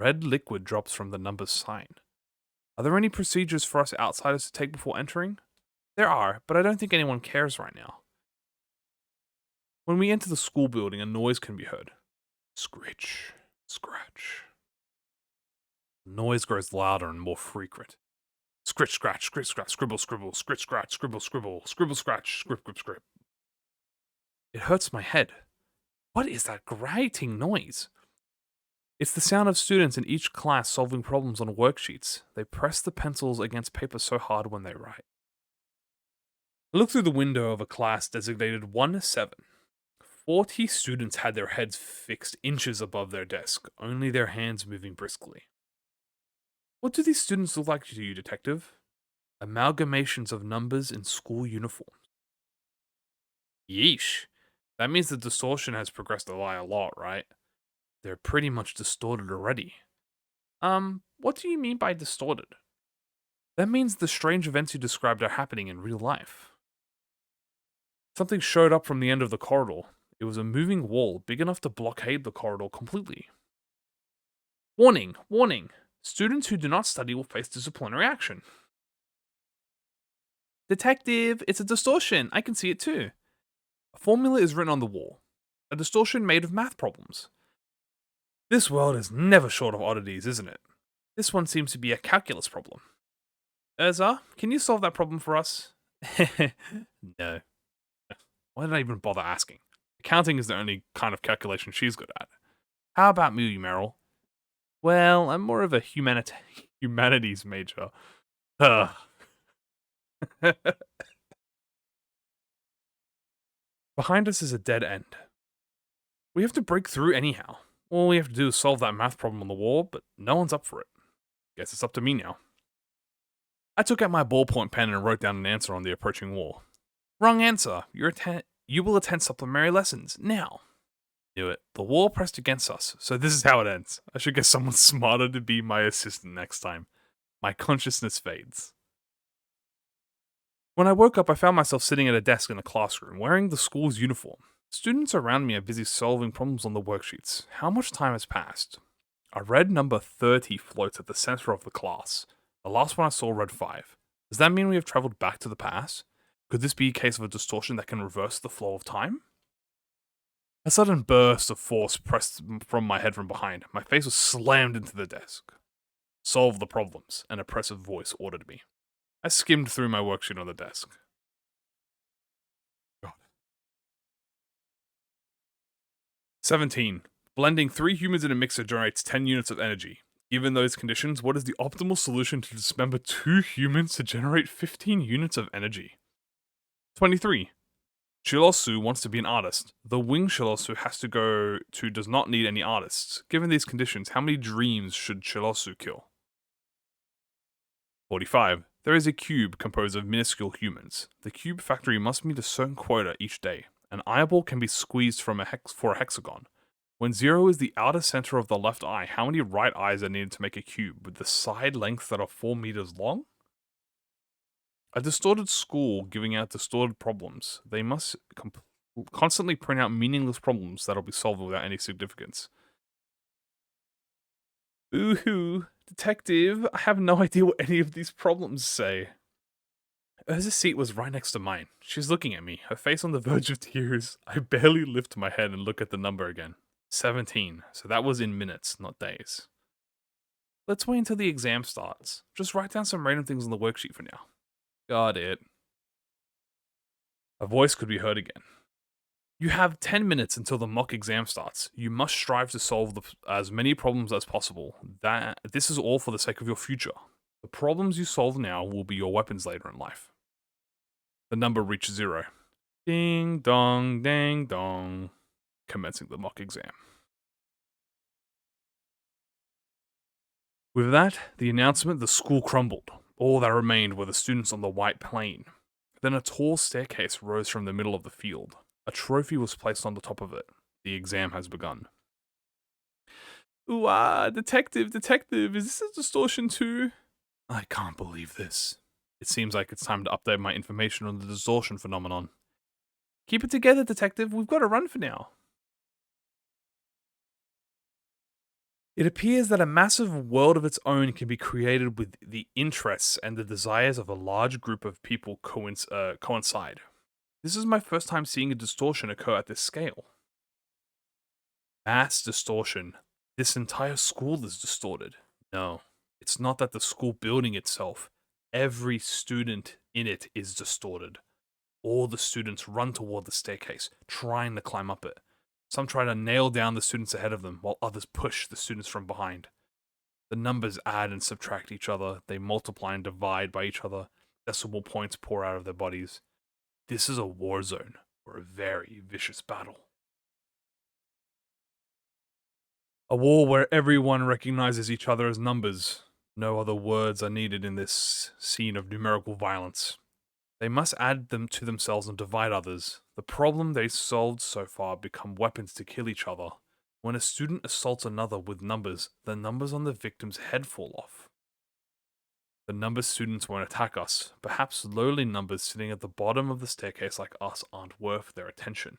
A: Red liquid drops from the number's sign. Are there any procedures for us outsiders to take before entering? There are, but I don't think anyone cares right now. When we enter the school building, a noise can be heard. Scritch, scratch. The noise grows louder and more frequent. Scritch, scratch, scritch, scratch, scribble, scribble, scritch, scratch, scribble, scribble, scribble, scratch, scrip, scrip, scrip. It hurts my head. What is that grating noise? It's the sound of students in each class solving problems on worksheets. They press the pencils against paper so hard when they write. I look through the window of a class designated 1-7. 40 students had their heads fixed inches above their desk, only their hands moving briskly. What do these students look like to you, detective? Amalgamations of numbers in school uniforms. Yeesh. That means the distortion has progressed by a lot, right? They're pretty much distorted already. What do you mean by distorted? That means the strange events you described are happening in real life. Something showed up from the end of the corridor. It was a moving wall big enough to blockade the corridor completely. Warning! Warning! Students who do not study will face disciplinary action. Detective, it's a distortion. I can see it too. A formula is written on the wall. A distortion made of math problems. This world is never short of oddities, isn't it? This one seems to be a calculus problem. Urza, can you solve that problem for us? No. Why did I even bother asking? Accounting is the only kind of calculation she's good at. How about me, Meryl? Well, I'm more of a humanities major. Ugh. Behind us is a dead end. We have to break through anyhow. All we have to do is solve that math problem on the wall, but no one's up for it. Guess it's up to me now. I took out my ballpoint pen and wrote down an answer on the approaching wall. Wrong answer. You will attend supplementary lessons, now. Knew it. The wall pressed against us, so this is how it ends. I should get someone smarter to be my assistant next time. My consciousness fades. When I woke up, I found myself sitting at a desk in a classroom, wearing the school's uniform. Students around me are busy solving problems on the worksheets. How much time has passed? A red number 30 floats at the center of the class. The last one I saw read 5. Does that mean we have traveled back to the past? Could this be a case of a distortion that can reverse the flow of time? A sudden burst of force pressed from my head from behind. My face was slammed into the desk. Solve the problems, an oppressive voice ordered me. I skimmed through my worksheet on the desk. 17. Blending 3 humans in a mixer generates 10 units of energy. Given those conditions, what is the optimal solution to dismember 2 humans to generate 15 units of energy? 23. Shilosu wants to be an artist. The wing Shilosu has to go to does not need any artists. Given these conditions, how many dreams should Shilosu kill? 45. There is a cube composed of minuscule humans. The cube factory must meet a certain quota each day. An eyeball can be squeezed from for a hexagon. When 0 is the outer center of the left eye, how many right eyes are needed to make a cube with the side lengths that are 4 meters long? A distorted school giving out distorted problems. They must constantly print out meaningless problems that'll be solved without any significance. Boo-hoo, detective, I have no idea what any of these problems say. Urza's seat was right next to mine. She's looking at me, her face on the verge of tears. I barely lift my head and look at the number again. 17, so that was in minutes, not days. Let's wait until the exam starts. Just write down some random things on the worksheet for now. Got it. A voice could be heard again. You have 10 minutes until the mock exam starts. You must strive to solve as many problems as possible. This is all for the sake of your future. The problems you solve now will be your weapons later in life. The number reached 0. Ding dong, ding dong. Commencing the mock exam. With that, the announcement, the school crumbled. All that remained were the students on the white plain. Then a tall staircase rose from the middle of the field. A trophy was placed on the top of it. The exam has begun. Ooh, detective, is this a distortion too? I can't believe this. It seems like it's time to update my information on the distortion phenomenon. Keep it together, detective. We've got to run for now. It appears that a massive world of its own can be created with the interests and the desires of a large group of people coincide. This is my first time seeing a distortion occur at this scale. Mass distortion. This entire school is distorted. No, it's not that the school building itself, every student in it is distorted. All the students run toward the staircase, trying to climb up it. Some try to nail down the students ahead of them, while others push the students from behind. The numbers add and subtract each other, they multiply and divide by each other, decimal points pour out of their bodies. This is a war zone, or a very vicious battle. A war where everyone recognizes each other as numbers. No other words are needed in this scene of numerical violence. They must add them to themselves and divide others. The problem they solved so far become weapons to kill each other. When a student assaults another with numbers, the numbers on the victim's head fall off. The number students won't attack us. Perhaps lowly numbers sitting at the bottom of the staircase like us aren't worth their attention.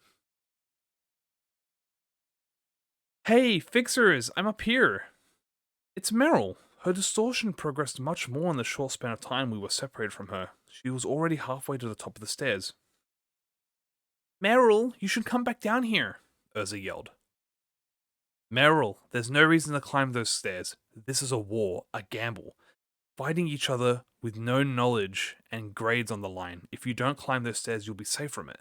A: Hey, fixers! I'm up here! It's Meryl. Her distortion progressed much more in the short span of time we were separated from her. She was already halfway to the top of the stairs. Meryl, you should come back down here, Urza yelled. Meryl, there's no reason to climb those stairs. This is a war, a gamble. Fighting each other with no knowledge and grades on the line. If you don't climb those stairs, you'll be safe from it.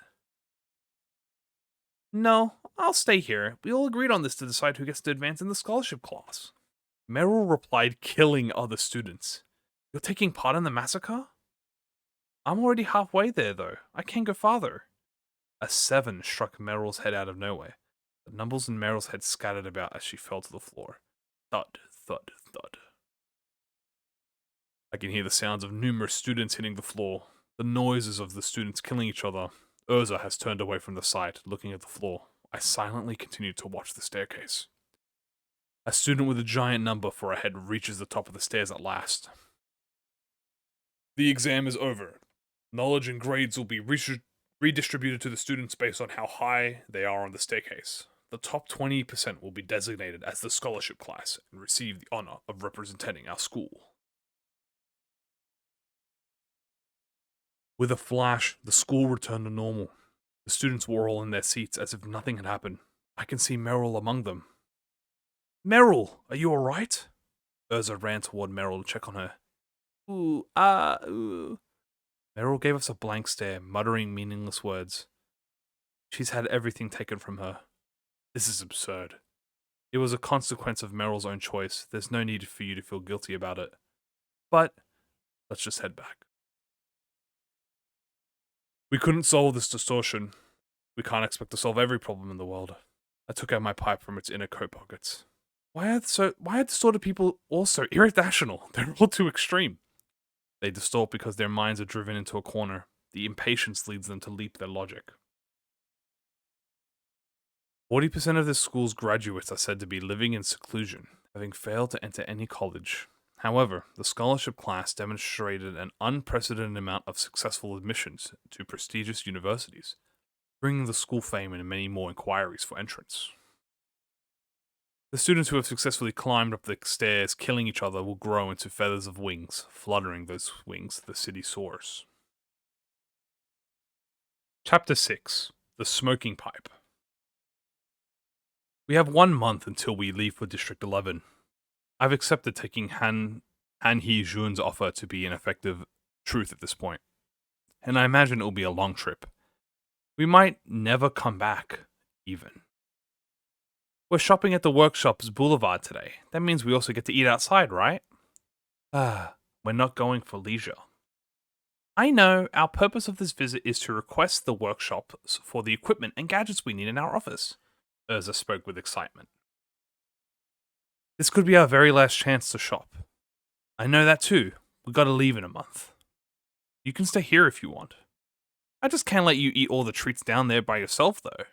A: No, I'll stay here. We all agreed on this to decide who gets to advance in the scholarship class. Meryl replied, killing other students. You're taking part in the massacre? I'm already halfway there, though. I can't go farther. A 7 struck Meryl's head out of nowhere. The numbers in Meryl's head scattered about as she fell to the floor. Thud, thud, thud. I can hear the sounds of numerous students hitting the floor, the noises of the students killing each other. Urza has turned away from the sight, looking at the floor. I silently continue to watch the staircase. A student with a giant number for a head reaches the top of the stairs at last. The exam is over. Knowledge and grades will be redistributed to the students based on how high they are on the staircase. The top 20% will be designated as the scholarship class and receive the honor of representing our school. With a flash, the school returned to normal. The students were all in their seats as if nothing had happened. I can see Meryl among them. Meryl, are you alright? Urza ran toward Meryl to check on her. Ooh. Meryl gave us a blank stare, muttering meaningless words. She's had everything taken from her. This is absurd. It was a consequence of Meryl's own choice. There's no need for you to feel guilty about it. But let's just head back. We couldn't solve this distortion. We can't expect to solve every problem in the world. I took out my pipe from its inner coat pockets. Why are distorted people all so irrational? They're all too extreme. They distort because their minds are driven into a corner. The impatience leads them to leap their logic. 40% of this school's graduates are said to be living in seclusion, having failed to enter any college. However, the scholarship class demonstrated an unprecedented amount of successful admissions to prestigious universities, bringing the school fame and many more inquiries for entrance. The students who have successfully climbed up the stairs, killing each other, will grow into feathers of wings. Fluttering those wings, the city soars. Chapter 6. The Smoking Pipe. We have 1 month until we leave for District 11. I've accepted taking Han Hee-jun's offer to be an effective truth at this point, and I imagine it will be a long trip. We might never come back, even. We're shopping at the workshop's boulevard today. That means we also get to eat outside, right? We're not going for leisure. I know, our purpose of this visit is to request the workshops for the equipment and gadgets we need in our office. Urza spoke with excitement. This could be our very last chance to shop. I know that too. We gotta leave in a month. You can stay here if you want. I just can't let you eat all the treats down there by yourself, though.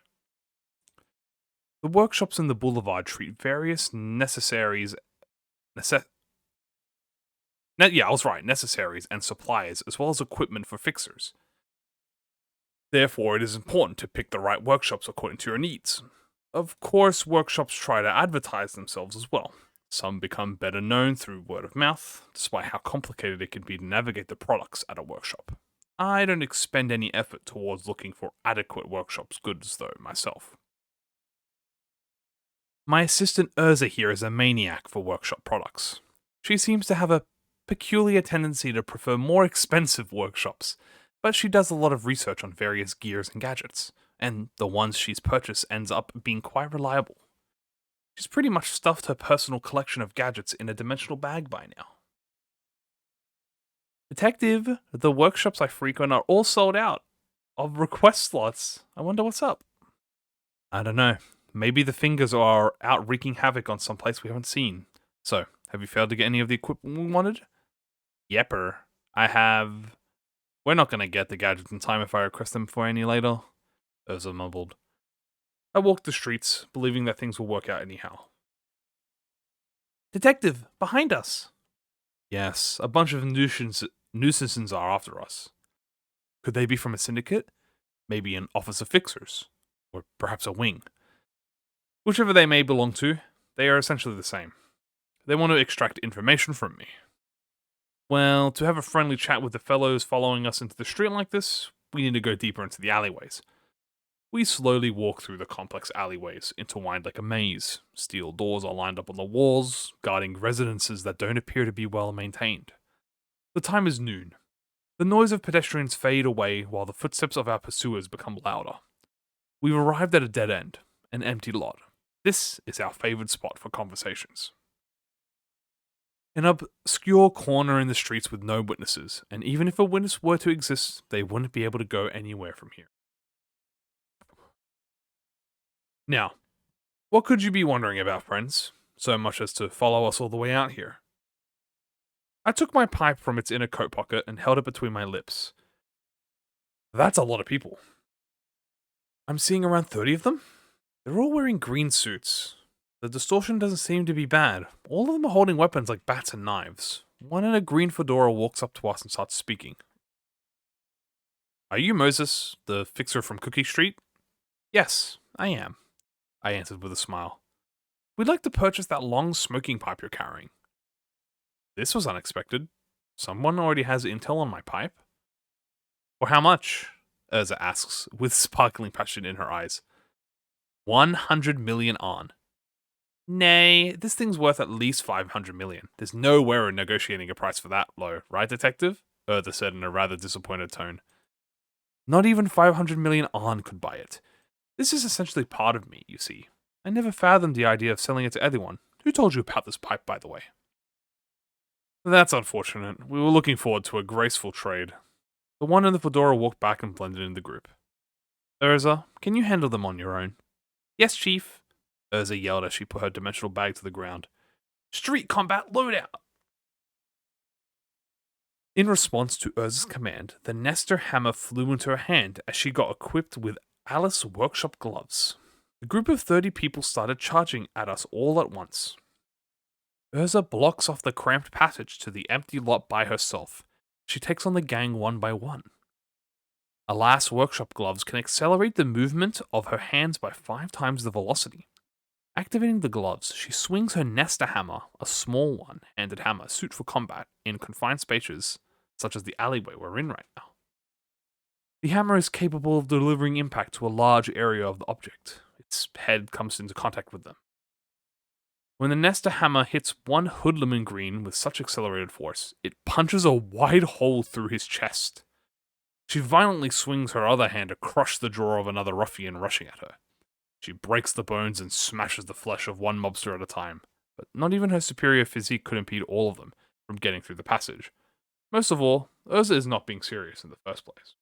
A: The workshops in the boulevard treat various necessaries and suppliers, as well as equipment for fixers. Therefore, it is important to pick the right workshops according to your needs. Of course, workshops try to advertise themselves as well. Some become better known through word of mouth, despite how complicated it can be to navigate the products at a workshop. I don't expend any effort towards looking for adequate workshops goods, though, myself. My assistant Urza here is a maniac for workshop products. She seems to have a peculiar tendency to prefer more expensive workshops, but she does a lot of research on various gears and gadgets, and the ones she's purchased ends up being quite reliable. She's pretty much stuffed her personal collection of gadgets in a dimensional bag by now. Detective, the workshops I frequent are all sold out of request slots. I wonder what's up. I don't know. Maybe the fingers are out wreaking havoc on some place we haven't seen. So, have you failed to get any of the equipment we wanted? Yepper. I have. We're not gonna get the gadgets in time if I request them for any later. Urza mumbled. I walked the streets, believing that things will work out anyhow. Detective, behind us! Yes, a bunch of nuisances are after us. Could they be from a syndicate? Maybe an office of fixers? Or perhaps a wing? Whichever they may belong to, they are essentially the same. They want to extract information from me. Well, to have a friendly chat with the fellows following us into the street like this, we need to go deeper into the alleyways. We slowly walk through the complex alleyways, intertwined like a maze. Steel doors are lined up on the walls, guarding residences that don't appear to be well maintained. The time is noon. The noise of pedestrians fade away while the footsteps of our pursuers become louder. We've arrived at a dead end, an empty lot. This is our favored spot for conversations. An obscure corner in the streets with no witnesses, and even if a witness were to exist, they wouldn't be able to go anywhere from here. Now, what could you be wondering about, friends, so much as to follow us all the way out here? I took my pipe from its inner coat pocket and held it between my lips. That's a lot of people. I'm seeing around 30 of them? They're all wearing green suits. The distortion doesn't seem to be bad. All of them are holding weapons like bats and knives. One in a green fedora walks up to us and starts speaking. Are you Moses, the fixer from Cookie Street? Yes, I am, I answered with a smile. We'd like to purchase that long smoking pipe you're carrying. This was unexpected. Someone already has intel on my pipe. For how much? Urza asks, with sparkling passion in her eyes. 100 million on. Nay, this thing's worth at least 500 million. There's no way we're negotiating a price for that low, right, detective? Urza said in a rather disappointed tone. Not even 500 million on could buy it. This is essentially part of me, you see. I never fathomed the idea of selling it to anyone. Who told you about this pipe, by the way? That's unfortunate. We were looking forward to a graceful trade. The one in the fedora walked back and blended in the group. Urza, can you handle them on your own? Yes, Chief, Urza yelled as she put her dimensional bag to the ground. Street combat loadout! In response to Urza's command, the Nestor hammer flew into her hand as she got equipped with Alice workshop gloves. A group of 30 people started charging at us all at once. Urza blocks off the cramped passage to the empty lot by herself. She takes on the gang one by one. Alas, workshop gloves can accelerate the movement of her hands by 5 times the velocity. Activating the gloves, she swings her Nestor hammer, a small one-handed hammer suited for combat in confined spaces, such as the alleyway we're in right now. The hammer is capable of delivering impact to a large area of the object. Its head comes into contact with them. When the Nestor hammer hits one hoodlum in green with such accelerated force, it punches a wide hole through his chest. She violently swings her other hand to crush the jaw of another ruffian rushing at her. She breaks the bones and smashes the flesh of one mobster at a time, but not even her superior physique could impede all of them from getting through the passage. Most of all, Urza is not being serious in the first place.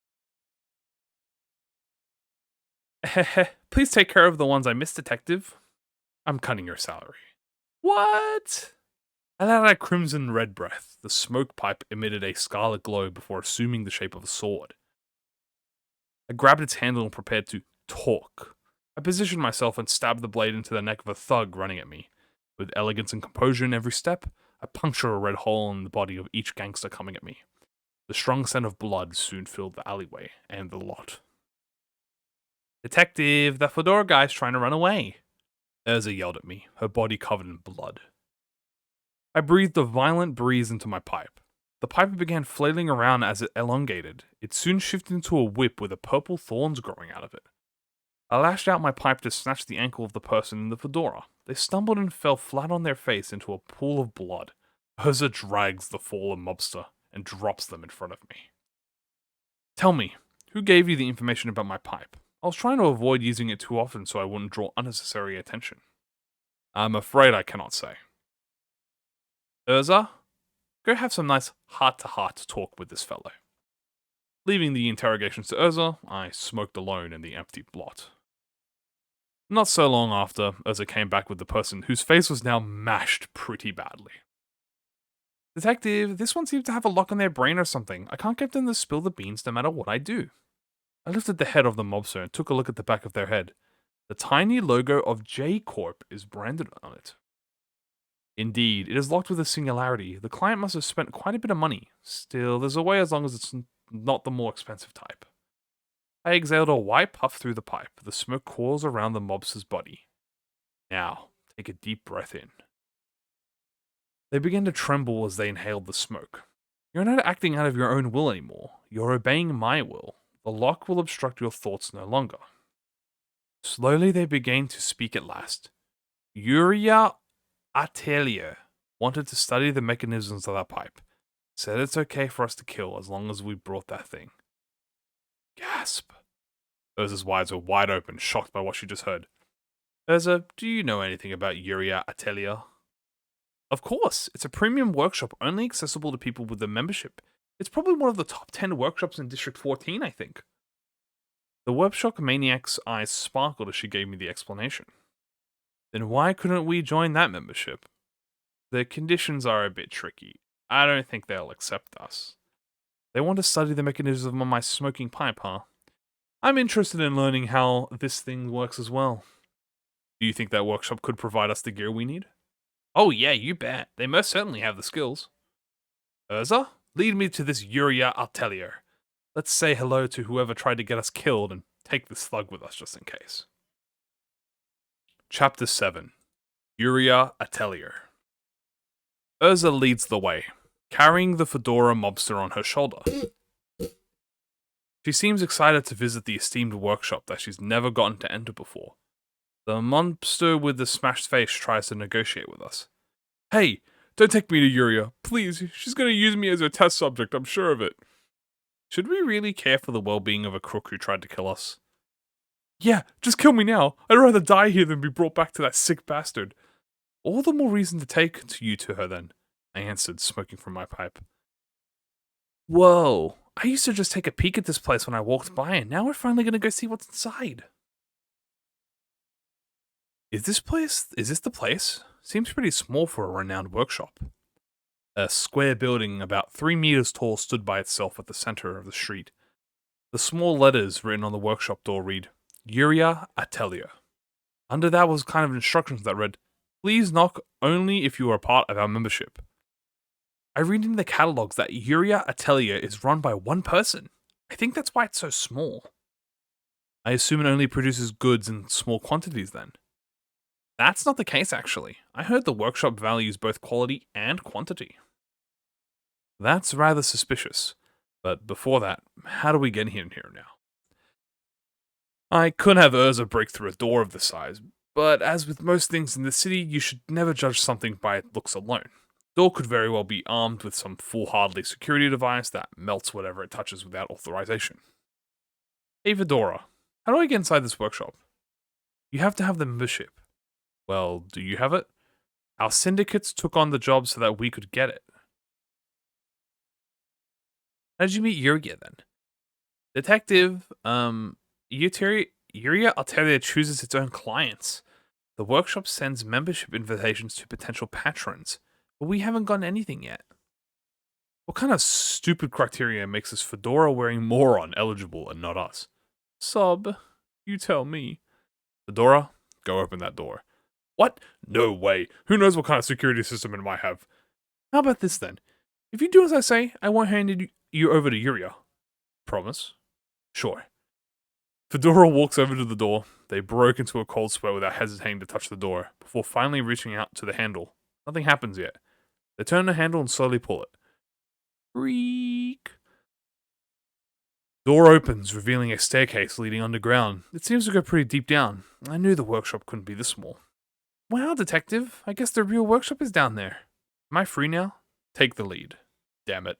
A: Please take care of the ones I missed, Detective. I'm cutting your salary. What? I let out a crimson red breath. The smoke pipe emitted a scarlet glow before assuming the shape of a sword. I grabbed its handle and prepared to talk. I positioned myself and stabbed the blade into the neck of a thug running at me. With elegance and composure in every step, I puncture a red hole in the body of each gangster coming at me. The strong scent of blood soon filled the alleyway and the lot. Detective, the fedora guy's trying to run away. Urza yelled at me, her body covered in blood. I breathed a violent breeze into my pipe. The pipe began flailing around as it elongated. It soon shifted into a whip with purple thorns growing out of it. I lashed out my pipe to snatch the ankle of the person in the fedora. They stumbled and fell flat on their face into a pool of blood. Urza drags the fallen mobster and drops them in front of me. Tell me, who gave you the information about my pipe? I was trying to avoid using it too often so I wouldn't draw unnecessary attention. I'm afraid I cannot say. Urza, go have some nice heart-to-heart talk with this fellow. Leaving the interrogations to Urza, I smoked alone in the empty blot. Not so long after, Urza came back with the person whose face was now mashed pretty badly. Detective, this one seems to have a lock on their brain or something. I can't get them to spill the beans no matter what I do. I lifted the head of the mobster and took a look at the back of their head. The tiny logo of J Corp is branded on it. Indeed, it is locked with a singularity. The client must have spent quite a bit of money. Still, there's a way as long as it's not the more expensive type. I exhaled a white puff through the pipe. The smoke coils around the mobster's body. Now, take a deep breath in. They began to tremble as they inhaled the smoke. You're not acting out of your own will anymore. You're obeying my will. The lock will obstruct your thoughts no longer. Slowly they began to speak at last. Yuria Atelier wanted to study the mechanisms of that pipe. Said it's okay for us to kill as long as we brought that thing. Gasp. Urza's eyes were wide open, shocked by what she just heard. Urza, do you know anything about Yuria Atelier? Of course, it's a premium workshop only accessible to people with a membership. It's probably one of the top 10 workshops in District 14, I think. The workshop maniac's eyes sparkled as she gave me the explanation. Then why couldn't we join that membership? The conditions are a bit tricky. I don't think they'll accept us. They want to study the mechanism of my smoking pipe, huh? I'm interested in learning how this thing works as well. Do you think that workshop could provide us the gear we need? Oh yeah, you bet. They most certainly have the skills. Urza, lead me to this Yuria Atelier. Let's say hello to whoever tried to get us killed and take this thug with us just in case. Chapter 7. Yuria Atelier. Urza leads the way, carrying the fedora mobster on her shoulder. She seems excited to visit the esteemed workshop that she's never gotten to enter before. The mobster with the smashed face tries to negotiate with us. Hey, don't take me to Yuria. Please, she's going to use me as a test subject, I'm sure of it. Should we really care for the well-being of a crook who tried to kill us? Yeah, just kill me now. I'd rather die here than be brought back to that sick bastard. All the more reason to take you to her then, I answered, smoking from my pipe. Whoa, I used to just take a peek at this place when I walked by, and now we're finally gonna go see what's inside. Is this the place? Seems pretty small for a renowned workshop. A square building about 3 meters tall stood by itself at the center of the street. The small letters written on the workshop door read, Yuria Atelier. Under that was kind of instructions that read, please knock only if you are part of our membership. I read in the catalogs that Yuria Atelier is run by one person. I think that's why it's so small. I assume it only produces goods in small quantities then. That's not the case, actually. I heard the workshop values both quality and quantity. That's rather suspicious. But before that, how do we get in here now? I could have Urza break through a door of this size, but as with most things in the city, you should never judge something by its looks alone. The door could very well be armed with some foolhardy security device that melts whatever it touches without authorization. Hey Fedora, how do I get inside this workshop? You have to have the membership. Well, do you have it? Our syndicates took on the job so that we could get it. How did you meet Yuria then? Detective, Yuria Altaria chooses its own clients. The workshop sends membership invitations to potential patrons, but we haven't gotten anything yet. What kind of stupid criteria makes this fedora-wearing moron eligible and not us? Sub, you tell me. Fedora, go open that door. What? No way. Who knows what kind of security system it might have? How about this then? If you do as I say, I won't hand you over to Yuria. Promise? Sure. Fedora walks over to the door. They broke into a cold sweat without hesitating to touch the door, before finally reaching out to the handle. Nothing happens yet. They turn the handle and slowly pull it. Creak. Door opens, revealing a staircase leading underground. It seems to go pretty deep down. I knew the workshop couldn't be this small. Wow, detective. I guess the real workshop is down there. Am I free now? Take the lead. Damn it.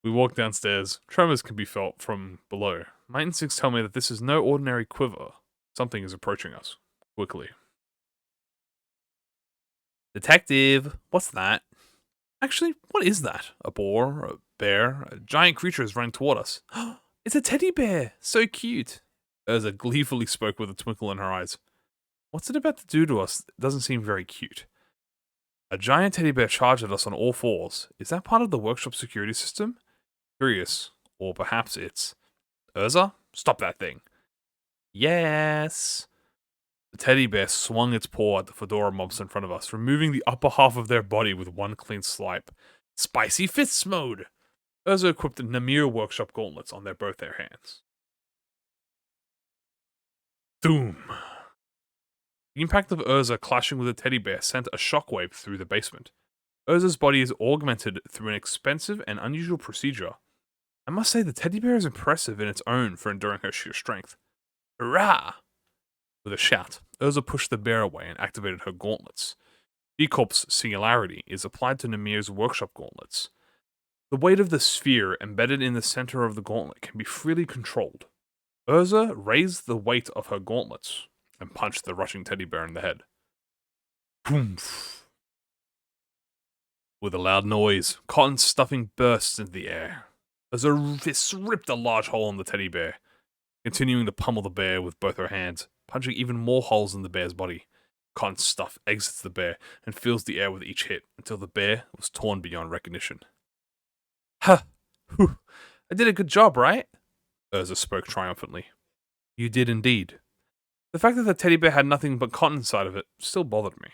A: We walk downstairs. Tremors can be felt from below. My instincts tell me that this is no ordinary quiver. Something is approaching us. Quickly. Detective, what's that? Actually, what is that? A boar? A bear? A giant creature is running toward us. It's a teddy bear! So cute! Urza gleefully spoke with a twinkle in her eyes. What's it about to do to us? It doesn't seem very cute. A giant teddy bear charged at us on all fours. Is that part of the workshop security system? Curious. Or perhaps it's... Urza? Stop that thing. Yes. The teddy bear swung its paw at the fedora mobs in front of us, removing the upper half of their body with one clean swipe. Spicy fists mode! Urza equipped the Namir workshop gauntlets on both their hands. Doom! The impact of Urza clashing with the teddy bear sent a shockwave through the basement. Urza's body is augmented through an expensive and unusual procedure. I must say the teddy bear is impressive in its own for enduring her sheer strength. Hurrah! With a shout, Urza pushed the bear away and activated her gauntlets. Decorp's singularity is applied to Namir's workshop gauntlets. The weight of the sphere embedded in the center of the gauntlet can be freely controlled. Urza raised the weight of her gauntlets and punched the rushing teddy bear in the head. Poomph! With a loud noise, cotton stuffing bursts into the air. Urza fist ripped a large hole in the teddy bear, continuing to pummel the bear with both her hands, punching even more holes in the bear's body. Cotton stuff exits the bear and fills the air with each hit until the bear was torn beyond recognition. Ha! Whew! I did a good job, right? Urza spoke triumphantly. You did indeed. The fact that the teddy bear had nothing but cotton inside of it still bothered me.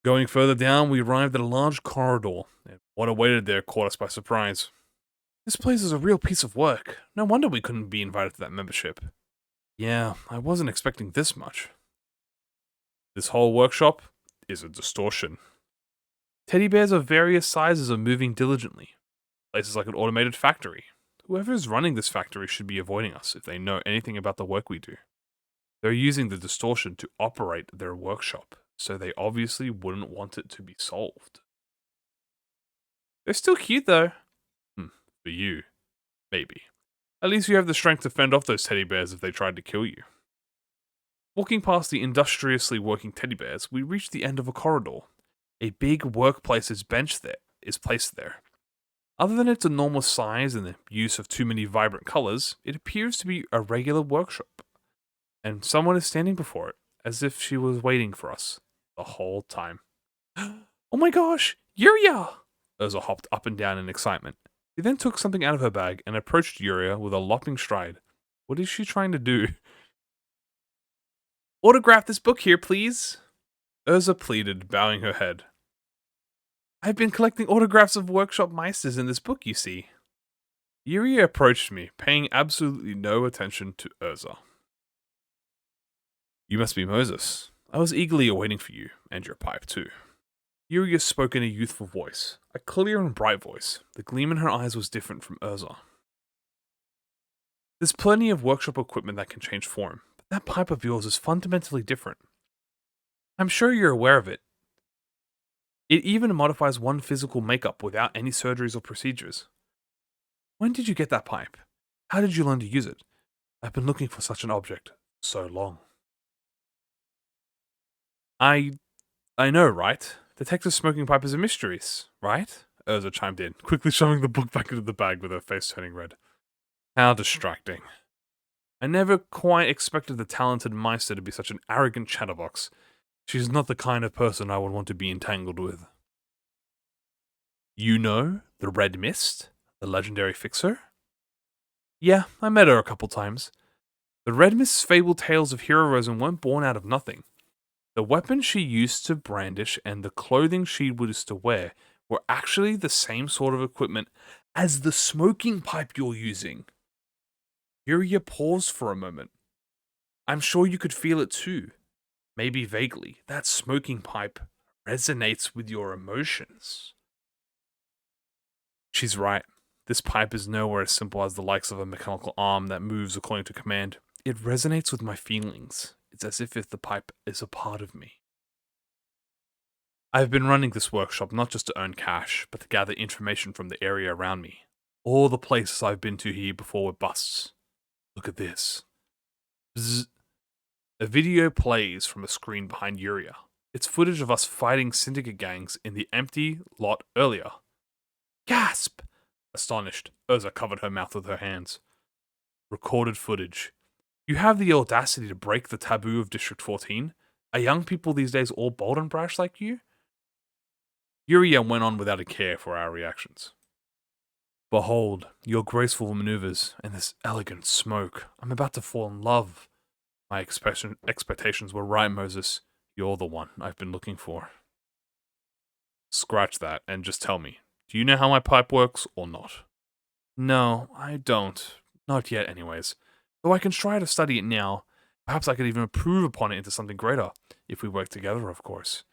A: Going further down, we arrived at a large corridor, and what awaited there caught us by surprise. This place is a real piece of work. No wonder we couldn't be invited to that membership. Yeah, I wasn't expecting this much. This whole workshop is a distortion. Teddy bears of various sizes are moving diligently. Places like an automated factory. Whoever is running this factory should be avoiding us if they know anything about the work we do. They're using the distortion to operate their workshop, so they obviously wouldn't want it to be solved. They're still cute though. For you, maybe. At least you have the strength to fend off those teddy bears if they tried to kill you. Walking past the industriously working teddy bears, we reach the end of a corridor. A big workplace's bench there is placed there. Other than its enormous size and the use of too many vibrant colors, it appears to be a regular workshop. And someone is standing before it, as if she was waiting for us the whole time. Oh my gosh, Yuria! Urza hopped up and down in excitement. She then took something out of her bag and approached Yuria with a lopping stride. What is she trying to do? Autograph this book here, please. Urza pleaded, bowing her head. I've been collecting autographs of workshop meisters in this book, you see. Yuria approached me, paying absolutely no attention to Urza. You must be Moses. I was eagerly awaiting for you, and your pipe too. Yuria spoke in a youthful voice, a clear and bright voice. The gleam in her eyes was different from Urza. There's plenty of workshop equipment that can change form, but that pipe of yours is fundamentally different. I'm sure you're aware of it. It even modifies one physical makeup without any surgeries or procedures. When did you get that pipe? How did you learn to use it? I've been looking for such an object so long. I know, right? Detective smoking pipe is a mystery, right? Urza chimed in, quickly shoving the book back into the bag with her face turning red. How distracting. I never quite expected the talented Meister to be such an arrogant chatterbox. She's not the kind of person I would want to be entangled with. You know, the Red Mist? The legendary fixer? Yeah, I met her a couple times. The Red Mist's fabled tales of heroism weren't born out of nothing. The weapons she used to brandish and the clothing she used to wear were actually the same sort of equipment as the smoking pipe you're using. Yuria paused for a moment. I'm sure you could feel it too. Maybe vaguely. That smoking pipe resonates with your emotions. She's right. This pipe is nowhere as simple as the likes of a mechanical arm that moves according to command. It resonates with my feelings. It's as if the pipe is a part of me. I've been running this workshop not just to earn cash, but to gather information from the area around me. All the places I've been to here before were busts. Look at this. Bzz. A video plays from a screen behind Yuria. It's footage of us fighting syndicate gangs in the empty lot earlier. Gasp! Astonished, Urza covered her mouth with her hands. Recorded footage. You have the audacity to break the taboo of District 14? Are young people these days all bold and brash like you? Yuria went on without a care for our reactions. Behold, your graceful maneuvers and this elegant smoke. I'm about to fall in love. My expectations were right, Moses. You're the one I've been looking for. Scratch that and just tell me, do you know how my pipe works or not? No, I don't. Not yet, anyways. Though I can try to study it now. Perhaps I could even improve upon it into something greater, if we work together, of course.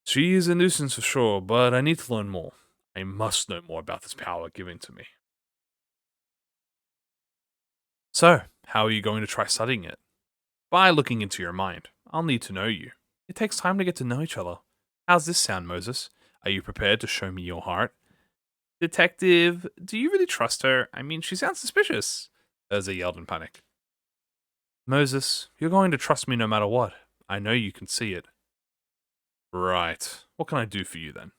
A: She is a nuisance for sure, but I need to learn more. I must know more about this power given to me. So, how are you going to try studying it? By looking into your mind. I'll need to know you. It takes time to get to know each other. How's this sound, Moses? Are you prepared to show me your heart? Detective, do you really trust her? I mean, she sounds suspicious. Urza yelled in panic. Moses, you're going to trust me no matter what. I know you can see it. Right. What can I do for you then?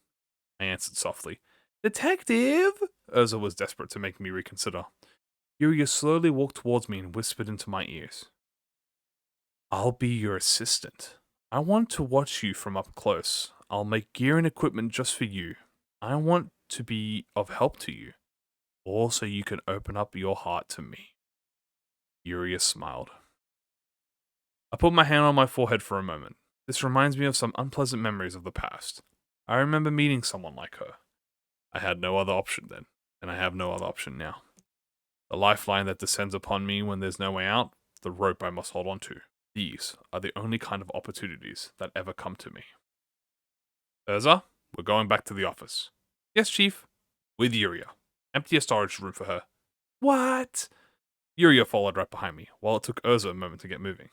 A: I answered softly. Detective! Urza was desperate to make me reconsider. Yuria slowly walked towards me and whispered into my ears. I'll be your assistant. I want to watch you from up close. I'll make gear and equipment just for you. I want to be of help to you. Also, you can open up your heart to me. Yuria smiled. I put my hand on my forehead for a moment. This reminds me of some unpleasant memories of the past. I remember meeting someone like her. I had no other option then, and I have no other option now. The lifeline that descends upon me when there's no way out, the rope I must hold on to. These are the only kind of opportunities that ever come to me. Urza, we're going back to the office. Yes, Chief. With Yuria. Empty a storage room for her. What? Yuria followed right behind me, while it took Urza a moment to get moving.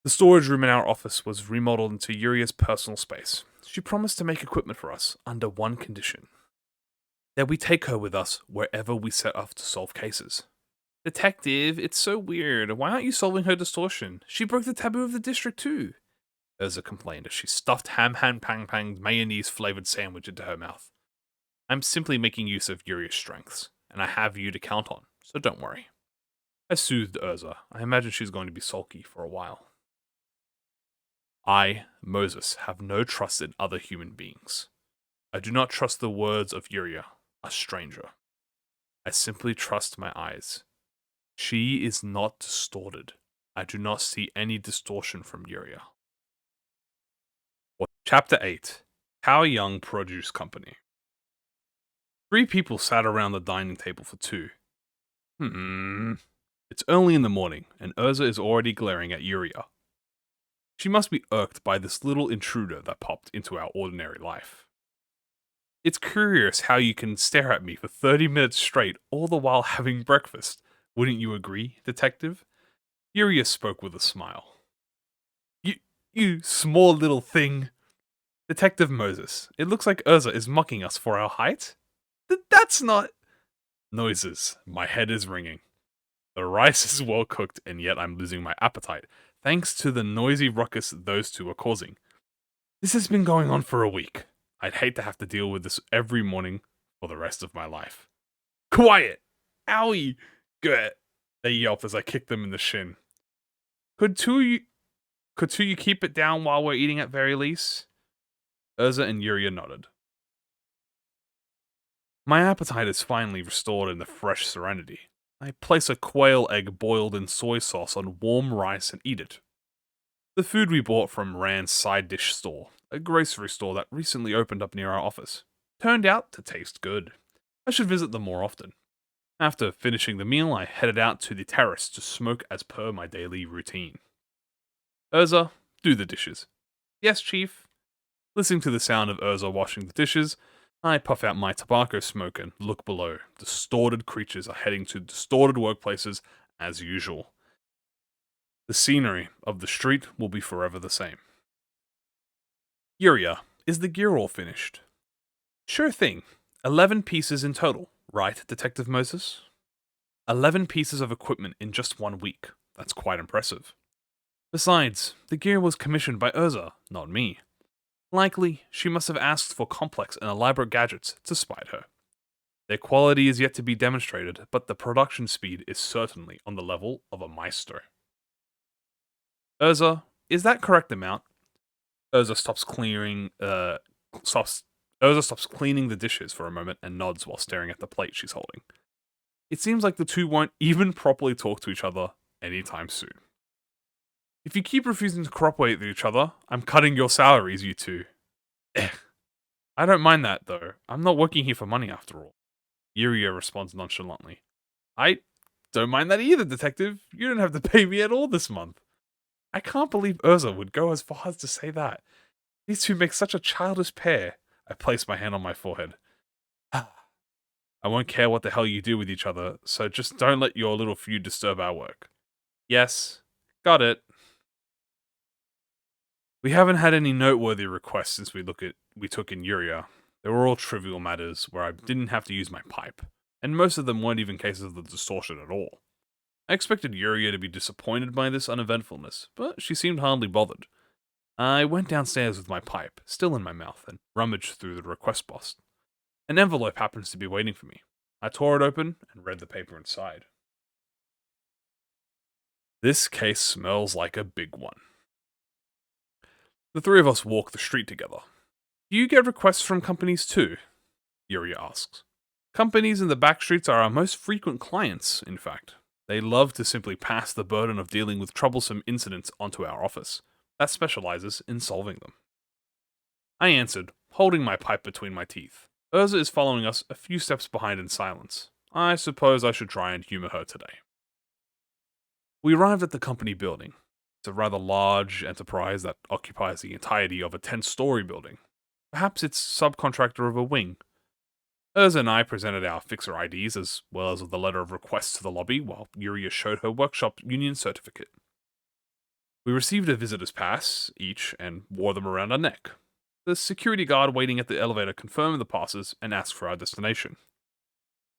A: The storage room in our office was remodeled into Yuria's personal space. She promised to make equipment for us, under one condition. that we take her with us wherever we set off to solve cases. Detective, it's so weird. Why aren't you solving her distortion? She broke the taboo of the district too. Urza complained as she stuffed Pang Pang's mayonnaise flavored sandwich into her mouth. I'm simply making use of Yuria's strengths, and I have you to count on, so don't worry. I soothed Urza. I imagine she's going to be sulky for a while. I, Moses, have no trust in other human beings. I do not trust the words of Yuria, a stranger. I simply trust my eyes. She is not distorted. I do not see any distortion from Yuria. Chapter 8 How Young Produce Company. 3 people sat around the dining table for 2. It's early in the morning, and Urza is already glaring at Yuria. She must be irked by this little intruder that popped into our ordinary life. It's curious how you can stare at me for 30 minutes straight, all the while having breakfast. Wouldn't you agree, detective? Yuria spoke with a smile. You small little thing. Detective Moses, it looks like Urza is mocking us for our height. That's not... Noises. My head is ringing. The rice is well cooked, and yet I'm losing my appetite, thanks to the noisy ruckus those two are causing. This has been going on for a week. I'd hate to have to deal with this every morning for the rest of my life. Quiet! Owie! Good. They yelp as I kick them in the shin. Could two of you keep it down while we're eating at very least? Urza and Yuria nodded. My appetite is finally restored in the fresh serenity. I place a quail egg boiled in soy sauce on warm rice and eat it. The food we bought from Rand's side dish store, a grocery store that recently opened up near our office, turned out to taste good. I should visit them more often. After finishing the meal, I headed out to the terrace to smoke as per my daily routine. Urza, do the dishes. Yes, Chief. Listening to the sound of Urza washing the dishes, I puff out my tobacco smoke and look below. Distorted creatures are heading to distorted workplaces as usual. The scenery of the street will be forever the same. Yuria, is the gear all finished? Sure thing. 11 pieces in total, right, Detective Moses? 11 pieces of equipment in just 1 week. That's quite impressive. Besides, the gear was commissioned by Urza, not me. Likely, she must have asked for complex and elaborate gadgets to spite her. Their quality is yet to be demonstrated, but the production speed is certainly on the level of a maestro. Urza, is that correct amount? Urza stops cleaning the dishes for a moment and nods while staring at the plate she's holding. It seems like the two won't even properly talk to each other anytime soon. If you keep refusing to cooperate with each other, I'm cutting your salaries, you two. I don't mind that, though. I'm not working here for money, after all. Yuria responds nonchalantly. I don't mind that either, Detective. You don't have to pay me at all this month. I can't believe Urza would go as far as to say that. These two make such a childish pair. I place my hand on my forehead. I won't care what the hell you do with each other, so just don't let your little feud disturb our work. Yes, got it. We haven't had any noteworthy requests since we took in Yuria. They were all trivial matters where I didn't have to use my pipe, and most of them weren't even cases of the distortion at all. I expected Yuria to be disappointed by this uneventfulness, but she seemed hardly bothered. I went downstairs with my pipe, still in my mouth, and rummaged through the request box. An envelope happens to be waiting for me. I tore it open and read the paper inside. This case smells like a big one. The 3 of us walk the street together. Do you get requests from companies too? Yuria asks. Companies in the back streets are our most frequent clients, in fact. They love to simply pass the burden of dealing with troublesome incidents onto our office, that specializes in solving them. I answered, holding my pipe between my teeth. Urza is following us a few steps behind in silence. I suppose I should try and humor her today. We arrived at the company building. It's a rather large enterprise that occupies the entirety of a 10-story building. Perhaps it's subcontractor of a wing. Urza and I presented our fixer IDs as well as the letter of request to the lobby while Yuria showed her workshop union certificate. We received a visitor's pass, each, and wore them around our neck. The security guard waiting at the elevator confirmed the passes and asked for our destination.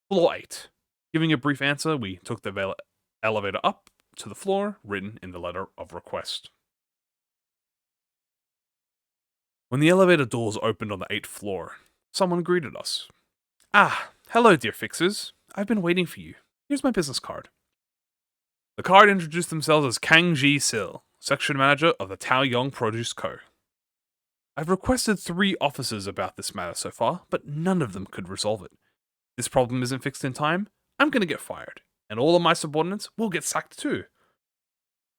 A: Floor 8. Giving a brief answer, we took the elevator up to the floor written in the letter of request. When the elevator doors opened on the 8th floor, someone greeted us. Ah, hello, dear fixers. I've been waiting for you. Here's my business card. The card introduced themselves as Kang Ji Sil, section manager of the Taoyong Produce Co. I've requested 3 officers about this matter so far, but none of them could resolve it. This problem isn't fixed in time, I'm gonna get fired, and all of my subordinates will get sacked too.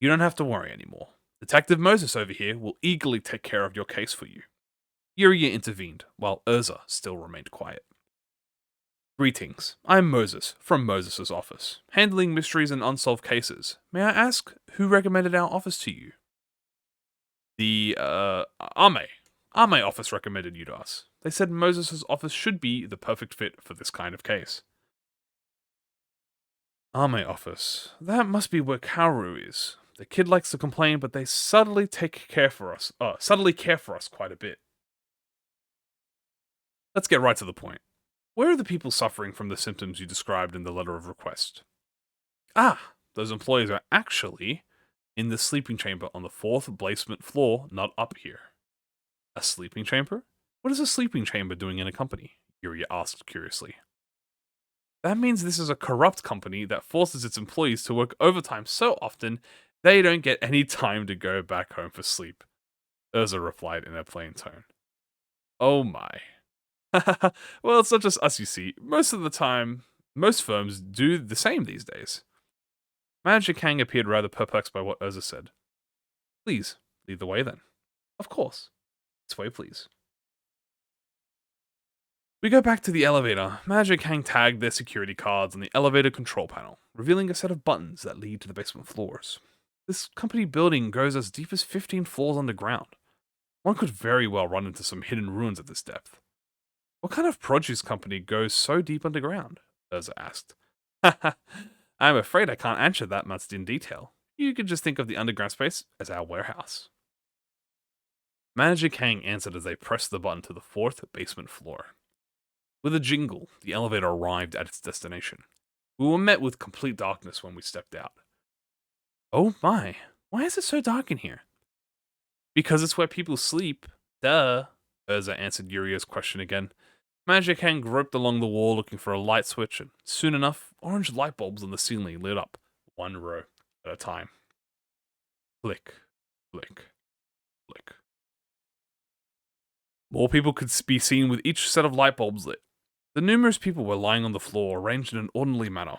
A: You don't have to worry anymore. Detective Moses over here will eagerly take care of your case for you. Yuria intervened, while Urza still remained quiet. Greetings, I'm Moses, from Moses' office, handling mysteries and unsolved cases. May I ask, who recommended our office to you? The, Ame. Ame office recommended you to us. They said Moses' office should be the perfect fit for this kind of case. Ame office. That must be where Kaoru is. The kid likes to complain, but they subtly care for us quite a bit. Let's get right to the point. Where are the people suffering from the symptoms you described in the letter of request? Ah, those employees are actually in the sleeping chamber on the 4th basement floor, not up here. A sleeping chamber? What is a sleeping chamber doing in a company? Yuria asked curiously. That means this is a corrupt company that forces its employees to work overtime so often they don't get any time to go back home for sleep, Urza replied in a plain tone. Oh my. Well, it's not just us, you see. Most of the time, most firms do the same these days. Manager Kang appeared rather perplexed by what Urza said. Please, lead the way then. Of course. This way, please. We go back to the elevator. Manager Kang tagged their security cards on the elevator control panel, revealing a set of buttons that lead to the basement floors. This company building goes as deep as 15 floors underground. One could very well run into some hidden ruins at this depth. What kind of produce company goes so deep underground? Urza asked. I'm afraid I can't answer that much in detail. You could just think of the underground space as our warehouse. Manager Kang answered as they pressed the button to the 4th basement floor. With a jingle, the elevator arrived at its destination. We were met with complete darkness when we stepped out. Oh my, why is it so dark in here? Because it's where people sleep. Duh, Urza answered Yuria's question again. Manager Kang groped along the wall looking for a light switch, and soon enough, orange light bulbs on the ceiling lit up, one row at a time. Flick, flick, flick. More people could be seen with each set of light bulbs lit. The numerous people were lying on the floor, arranged in an orderly manner.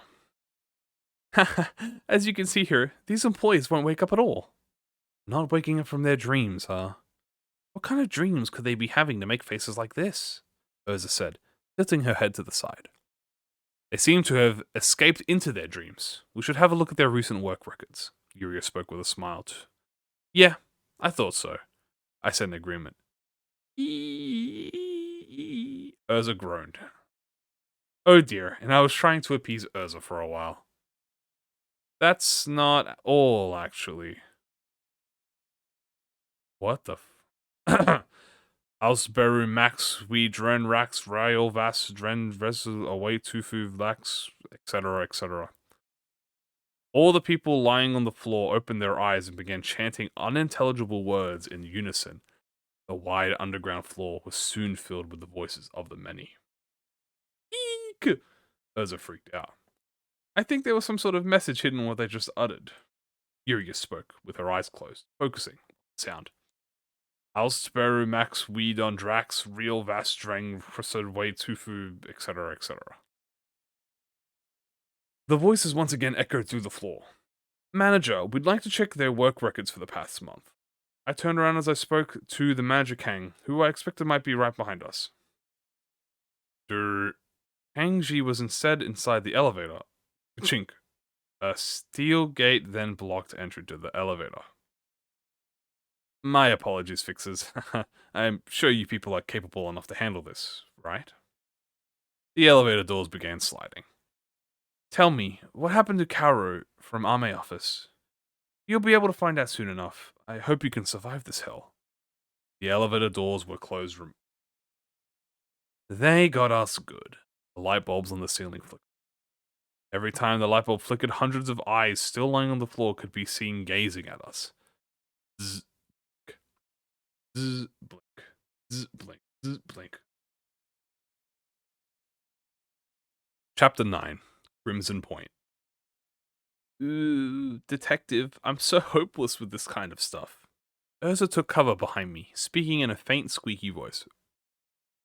A: As you can see here, these employees won't wake up at all. Not waking up from their dreams, huh? What kind of dreams could they be having to make faces like this? Urza said, tilting her head to the side. They seem to have escaped into their dreams. We should have a look at their recent work records. Yuria spoke with a smile. Yeah, I thought so. I said in agreement. Urza groaned. Oh dear, and I was trying to appease Urza for a while. That's not all, actually. What the f- Ausberu Max We Dren Rax Rail Vas Dren Vessel Away Tufu Lax, etc., etc. All the people lying on the floor opened their eyes and began chanting unintelligible words in unison. The wide underground floor was soon filled with the voices of the many. Eek! Urza freaked out. I think there was some sort of message hidden in what they just uttered. Yuria spoke, with her eyes closed, focusing on the sound. Alsperu Max Weed on Drax, Real Vastrang, Prasad Way Tufu, etc., etc. The voices once again echoed through the floor. Manager, we'd like to check their work records for the past month. I turned around as I spoke to the manager Kang, who I expected might be right behind us. Kangji was instead inside the elevator. Chink. A steel gate then blocked entry to the elevator. My apologies, fixers. I'm sure you people are capable enough to handle this, right? The elevator doors began sliding. Tell me, what happened to Kaoru from Ame office? You'll be able to find out soon enough. I hope you can survive this hell. The elevator doors were closed. They got us good. The light bulbs on the ceiling flickered. Every time the light bulb flickered, hundreds of eyes still lying on the floor could be seen gazing at us. Zzz, zzz, blink, zzz, blink, zzz, blink. Chapter 9, Crimson Point. Ooh, detective, I'm so hopeless with this kind of stuff. Urza took cover behind me, speaking in a faint, squeaky voice.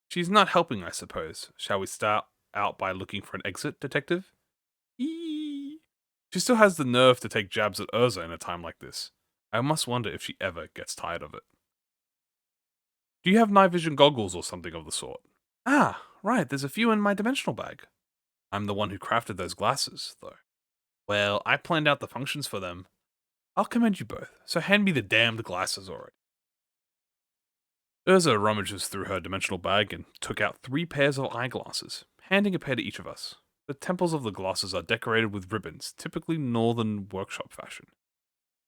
A: She's not helping, I suppose. Shall we start out by looking for an exit, detective? Eee. She still has the nerve to take jabs at Urza in a time like this. I must wonder if she ever gets tired of it. Do you have night vision goggles or something of the sort? Ah, right, there's a few in my dimensional bag. I'm the one who crafted those glasses, though. Well, I planned out the functions for them. I'll commend you both, so hand me the damned glasses already. Urza rummages through her dimensional bag and took out 3 pairs of eyeglasses, handing a pair to each of us. The temples of the glasses are decorated with ribbons, typically northern workshop fashion.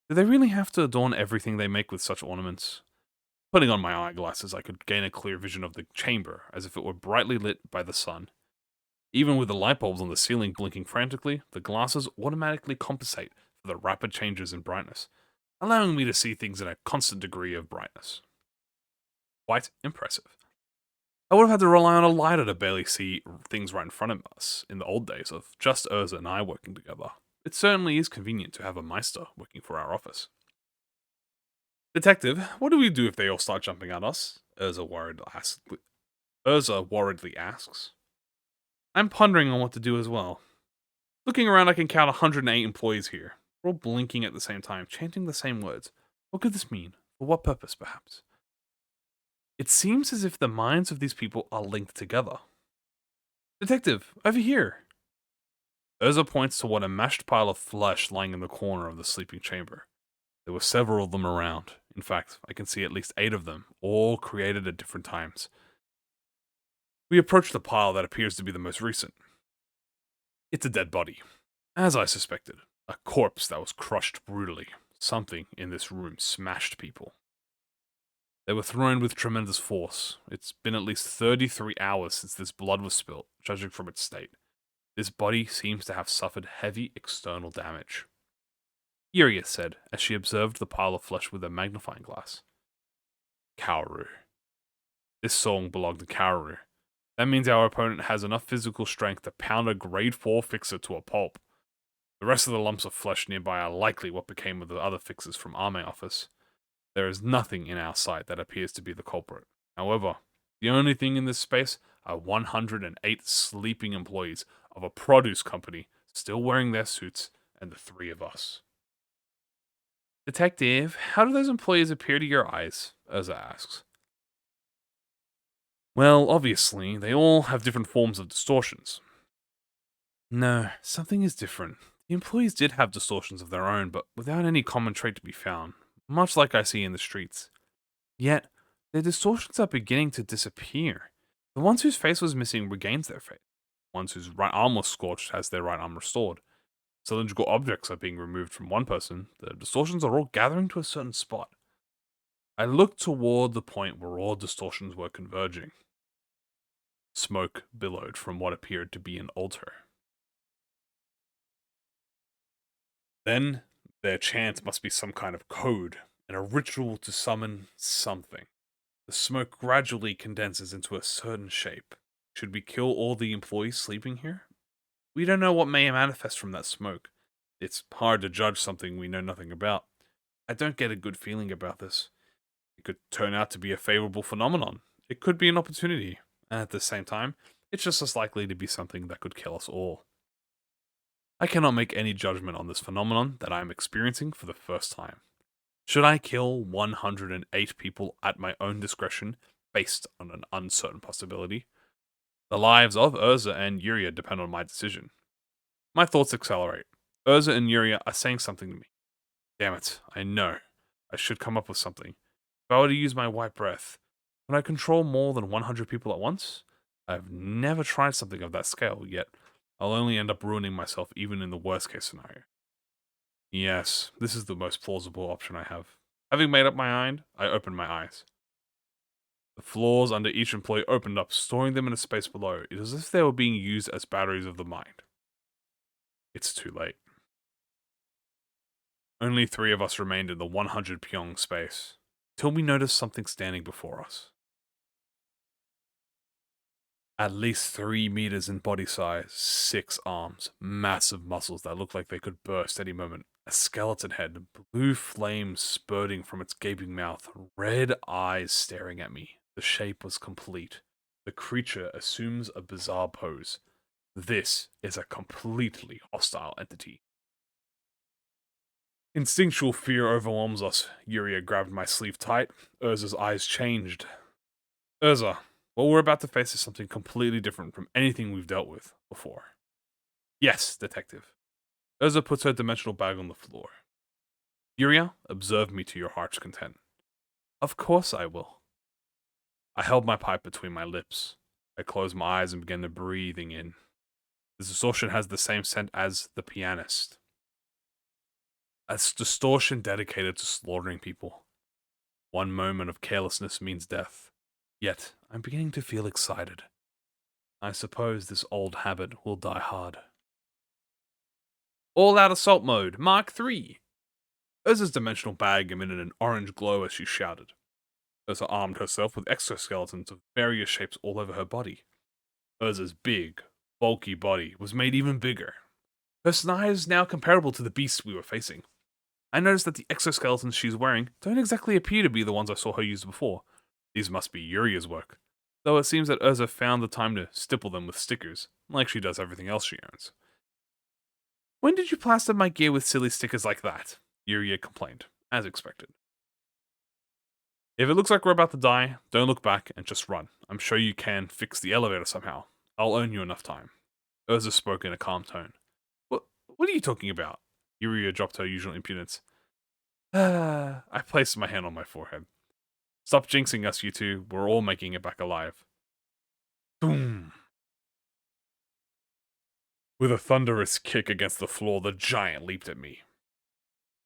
A: Do they really have to adorn everything they make with such ornaments? Putting on my eyeglasses, I could gain a clear vision of the chamber, as if it were brightly lit by the sun. Even with the light bulbs on the ceiling blinking frantically, the glasses automatically compensate for the rapid changes in brightness, allowing me to see things in a constant degree of brightness. Quite impressive. I would have had to rely on a lighter to barely see things right in front of us in the old days of just Urza and I working together. It certainly is convenient to have a Meister working for our office. Detective, what do we do if they all start jumping at us? Urza worriedly asks. I'm pondering on what to do as well. Looking around, I can count 108 employees here. We're all blinking at the same time, chanting the same words. What could this mean? For what purpose, perhaps? It seems as if the minds of these people are linked together. Detective, over here! Urza points toward a mashed pile of flesh lying in the corner of the sleeping chamber. There were several of them around. In fact, I can see at least 8 of them, all created at different times. We approach the pile that appears to be the most recent. It's a dead body. As I suspected, a corpse that was crushed brutally. Something in this room smashed people. They were thrown with tremendous force. It's been at least 33 hours since this blood was spilt, judging from its state. This body seems to have suffered heavy external damage. Yuria said, as she observed the pile of flesh with a magnifying glass. Kaoru. This song belonged to Kaoru. That means our opponent has enough physical strength to pound a grade 4 fixer to a pulp. The rest of the lumps of flesh nearby are likely what became of the other fixers from our main office. There is nothing in our sight that appears to be the culprit. However, the only thing in this space are 108 sleeping employees of a produce company still wearing their suits and the 3 of us. Detective, how do those employees appear to your eyes? Urza asks. Well, obviously, they all have different forms of distortions. No, something is different. The employees did have distortions of their own, but without any common trait to be found, much like I see in the streets. Yet, their distortions are beginning to disappear. The ones whose face was missing regains their face. The ones whose right arm was scorched has their right arm restored. Cylindrical objects are being removed from one person. The distortions are all gathering to a certain spot. I looked toward the point where all distortions were converging. Smoke billowed from what appeared to be an altar. Then, their chant must be some kind of code, and a ritual to summon something. The smoke gradually condenses into a certain shape. Should we kill all the employees sleeping here? We don't know what may manifest from that smoke. It's hard to judge something we know nothing about. I don't get a good feeling about this. It could turn out to be a favorable phenomenon. It could be an opportunity. And at the same time, it's just as likely to be something that could kill us all. I cannot make any judgment on this phenomenon that I am experiencing for the first time. Should I kill 108 people at my own discretion, based on an uncertain possibility? The lives of Urza and Yuria depend on my decision. My thoughts accelerate. Urza and Yuria are saying something to me. Damn it, I know. I should come up with something. If I were to use my white breath, can I control more than 100 people at once? I've never tried something of that scale, yet I'll only end up ruining myself even in the worst case scenario. Yes, this is the most plausible option I have. Having made up my mind, I open my eyes. The floors under each employee opened up, storing them in a space below. It was as if they were being used as batteries of the mind. It's too late. Only 3 of us remained in the 100 pyong space, till we noticed something standing before us. At least 3 meters in body size, 6 arms, massive muscles that looked like they could burst any moment, a skeleton head, blue flames spurting from its gaping mouth, red eyes staring at me. The shape was complete. The creature assumes a bizarre pose. This is a completely hostile entity. Instinctual fear overwhelms us. Yuria grabbed my sleeve tight. Urza's eyes changed. Urza, what we're about to face is something completely different from anything we've dealt with before. Yes, detective. Urza puts her dimensional bag on the floor. Yuria, observe me to your heart's content. Of course I will. I held my pipe between my lips. I closed my eyes and began breathing in. The distortion has the same scent as the pianist. A distortion dedicated to slaughtering people. One moment of carelessness means death. Yet, I'm beginning to feel excited. I suppose this old habit will die hard. All-out assault mode, Mark III. Urza's dimensional bag emitted an orange glow as she shouted. Urza armed herself with exoskeletons of various shapes all over her body. Urza's big, bulky body was made even bigger. Her size is now comparable to the beasts we were facing. I noticed that the exoskeletons she's wearing don't exactly appear to be the ones I saw her use before. These must be Yuria's work, though it seems that Urza found the time to stipple them with stickers, like she does everything else she owns. When did you plaster my gear with silly stickers like that? Yuria complained, as expected. If it looks like we're about to die, don't look back and just run. I'm sure you can fix the elevator somehow. I'll earn you enough time. Urza spoke in a calm tone. What are you talking about? Yuria dropped her usual impudence. I placed my hand on my forehead. Stop jinxing us, you two. We're all making it back alive. Boom. With a thunderous kick against the floor, the giant leaped at me.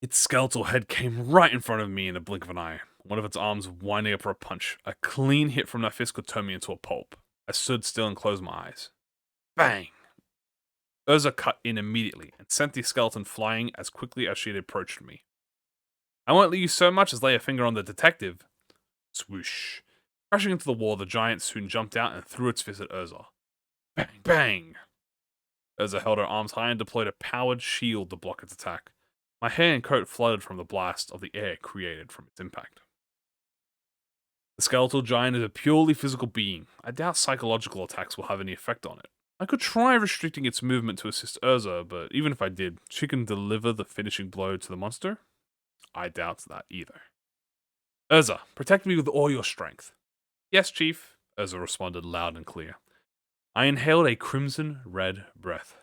A: Its skeletal head came right in front of me in a blink of an eye, one of its arms winding up for a punch. A clean hit from that fist could turn me into a pulp. I stood still and closed my eyes. Bang! Urza cut in immediately and sent the skeleton flying as quickly as she had approached me. I won't let you so much as lay a finger on the detective. Swoosh. Crashing into the wall, the giant soon jumped out and threw its fist at Urza. Bang! Bang! Urza held her arms high and deployed a powered shield to block its attack. My hair and coat flooded from the blast of the air created from its impact. The skeletal giant is a purely physical being. I doubt psychological attacks will have any effect on it. I could try restricting its movement to assist Urza, but even if I did, she can deliver the finishing blow to the monster? I doubt that either. Urza, protect me with all your strength. Yes, Chief, Urza responded loud and clear. I inhaled a crimson red breath.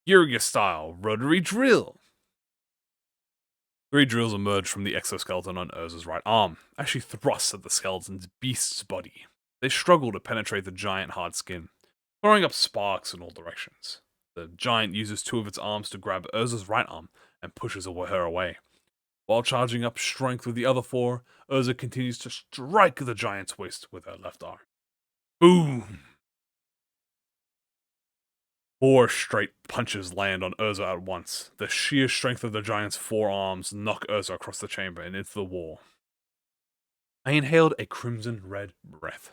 A: Yuria style, rotary drill. 3 drills emerged from the exoskeleton on Urza's right arm, as she thrust at the skeleton's beast's body. They struggled to penetrate the giant hard skin, throwing up sparks in all directions. The giant uses 2 of its arms to grab Urza's right arm and pushes her away. While charging up strength with the other 4, Urza continues to strike the giant's waist with her left arm. Boom! 4 straight punches land on Urza at once. The sheer strength of the giant's 4 arms knock Urza across the chamber and into the wall. I inhaled a crimson red breath.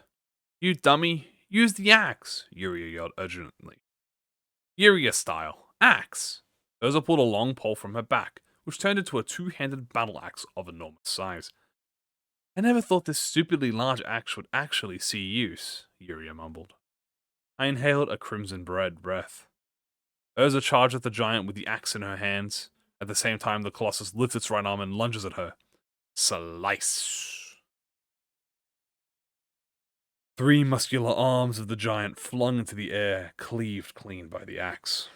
A: You dummy, use the axe, Yuria yelled urgently. Yuria style, axe. Urza pulled a long pole from her back, which turned into a 2-handed battle axe of enormous size. I never thought this stupidly large axe would actually see use, Yuria mumbled. I inhaled a crimson red breath. Urza charged at the giant with the axe in her hands. At the same time, the Colossus lifts its right arm and lunges at her. Slice! 3 muscular arms of the giant flung into the air, cleaved clean by the axe.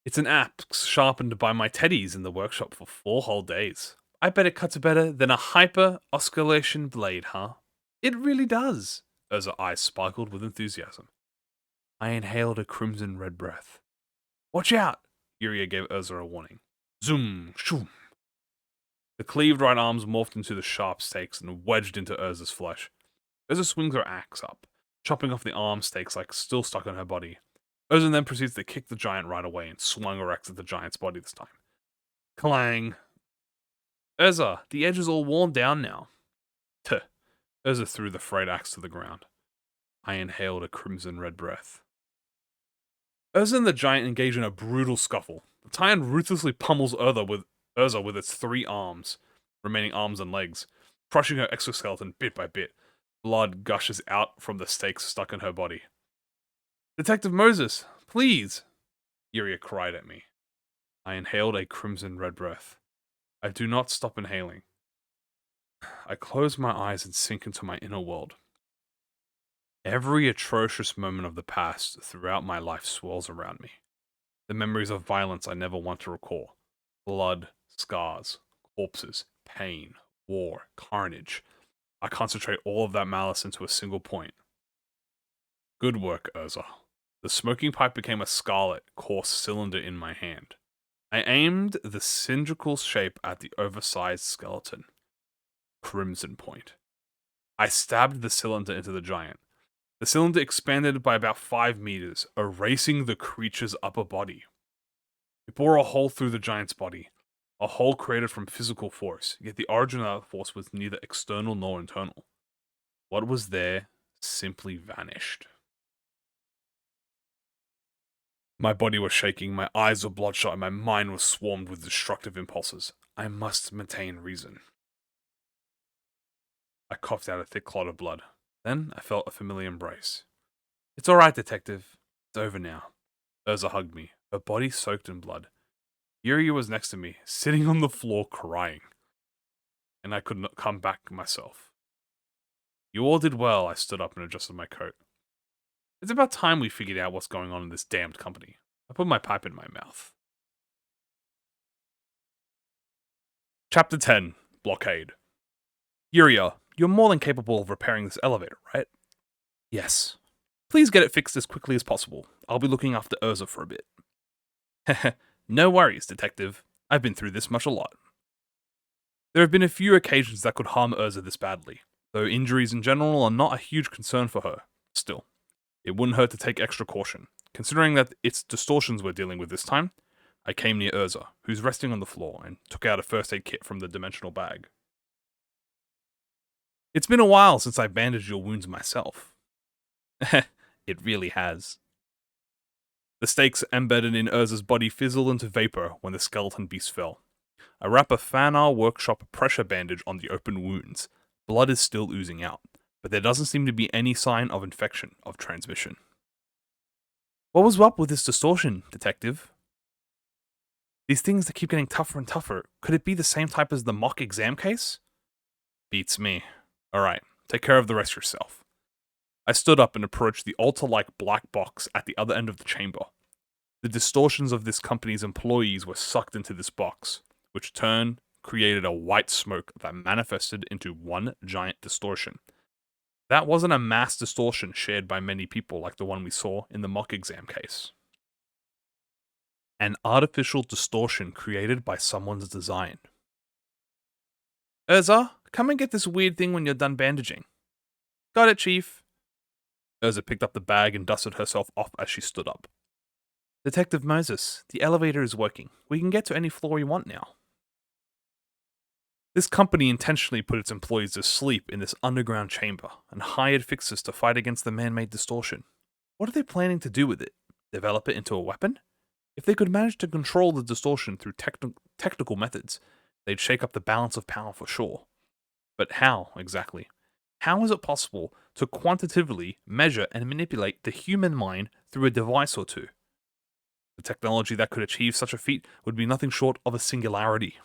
A: It's an axe sharpened by my teddies in the workshop for 4 whole days. I bet it cuts better than a hyper-oscillation blade, huh? It really does. Urza's eyes sparkled with enthusiasm. I inhaled a crimson red breath. Watch out! Yuria gave Urza a warning. Zoom! Shoom! The cleaved right arms morphed into the sharp stakes and wedged into Urza's flesh. Urza swings her axe up, chopping off the arm stakes like still stuck on her body. Urza then proceeds to kick the giant right away and swung her axe at the giant's body this time. Clang! Urza, the edge is all worn down now. Tuh. Urza threw the frayed axe to the ground. I inhaled a crimson red breath. Urza and the giant engage in a brutal scuffle. The Titan ruthlessly pummels Urza with its 3 arms, remaining arms and legs, crushing her exoskeleton bit by bit. Blood gushes out from the stakes stuck in her body. Detective Moses, please! Iria cried at me. I inhaled a crimson red breath. I do not stop inhaling. I close my eyes and sink into my inner world. Every atrocious moment of the past throughout my life swirls around me. The memories of violence I never want to recall. Blood, scars, corpses, pain, war, carnage. I concentrate all of that malice into a single point. Good work, Urza. The smoking pipe became a scarlet, coarse cylinder in my hand. I aimed the cylindrical shape at the oversized skeleton. Crimson point. I stabbed the cylinder into the giant. The cylinder expanded by about 5 meters, erasing the creature's upper body. It bore a hole through the giant's body, a hole created from physical force, yet the origin of that force was neither external nor internal. What was there simply vanished. My body was shaking, my eyes were bloodshot, and my mind was swarmed with destructive impulses. I must maintain reason. I coughed out a thick clot of blood. Then I felt a familiar embrace. It's alright, detective. It's over now. Urza hugged me, her body soaked in blood. Yuri was next to me, sitting on the floor crying. And I could not come back myself. You all did well, I stood up and adjusted my coat. It's about time we figured out what's going on in this damned company. I put my pipe in my mouth. Chapter 10, Blockade. Yuria, you're more than capable of repairing this elevator, right? Yes. Please get it fixed as quickly as possible. I'll be looking after Urza for a bit. Heh, no worries, detective. I've been through this much a lot. There have been a few occasions that could harm Urza this badly, though injuries in general are not a huge concern for her. Still, it wouldn't hurt to take extra caution. Considering that it's distortions we're dealing with this time, I came near Urza, who's resting on the floor, and took out a first aid kit from the dimensional bag. It's been a while since I bandaged your wounds myself. It really has. The stakes embedded in Urza's body fizzled into vapor when the skeleton beast fell. I wrap a Fanar Workshop pressure bandage on the open wounds. Blood is still oozing out, but there doesn't seem to be any sign of infection, of transmission. What was up with this distortion, detective? These things that keep getting tougher and tougher, could it be the same type as the mock exam case? Beats me. Alright, take care of the rest yourself. I stood up and approached the altar-like black box at the other end of the chamber. The distortions of this company's employees were sucked into this box, which turned created a white smoke that manifested into one giant distortion. That wasn't a mass distortion shared by many people like the one we saw in the mock exam case. An artificial distortion created by someone's design. Urza, come and get this weird thing when you're done bandaging. Got it, Chief. Urza picked up the bag and dusted herself off as she stood up. Detective Moses, the elevator is working. We can get to any floor we want now. This company intentionally put its employees to sleep in this underground chamber and hired fixers to fight against the man-made distortion. What are they planning to do with it? Develop it into a weapon? If they could manage to control the distortion through technical methods, they'd shake up the balance of power for sure. But how, exactly? How is it possible to quantitatively measure and manipulate the human mind through a device or two? The technology that could achieve such a feat would be nothing short of a singularity.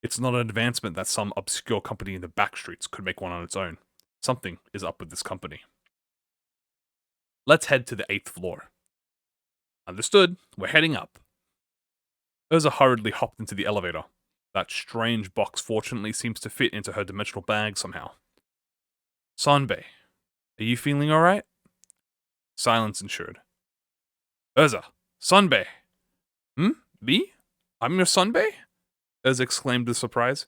A: It's not an advancement that some obscure company in the backstreets could make one on its own. Something is up with this company. Let's head to the 8th floor. Understood, we're heading up. Urza hurriedly hopped into the elevator. That strange box fortunately seems to fit into her dimensional bag somehow. Sanbei, are you feeling alright? Silence ensued. Urza, Sanbei. Me? I'm your Sanbei? Urza exclaimed with surprise.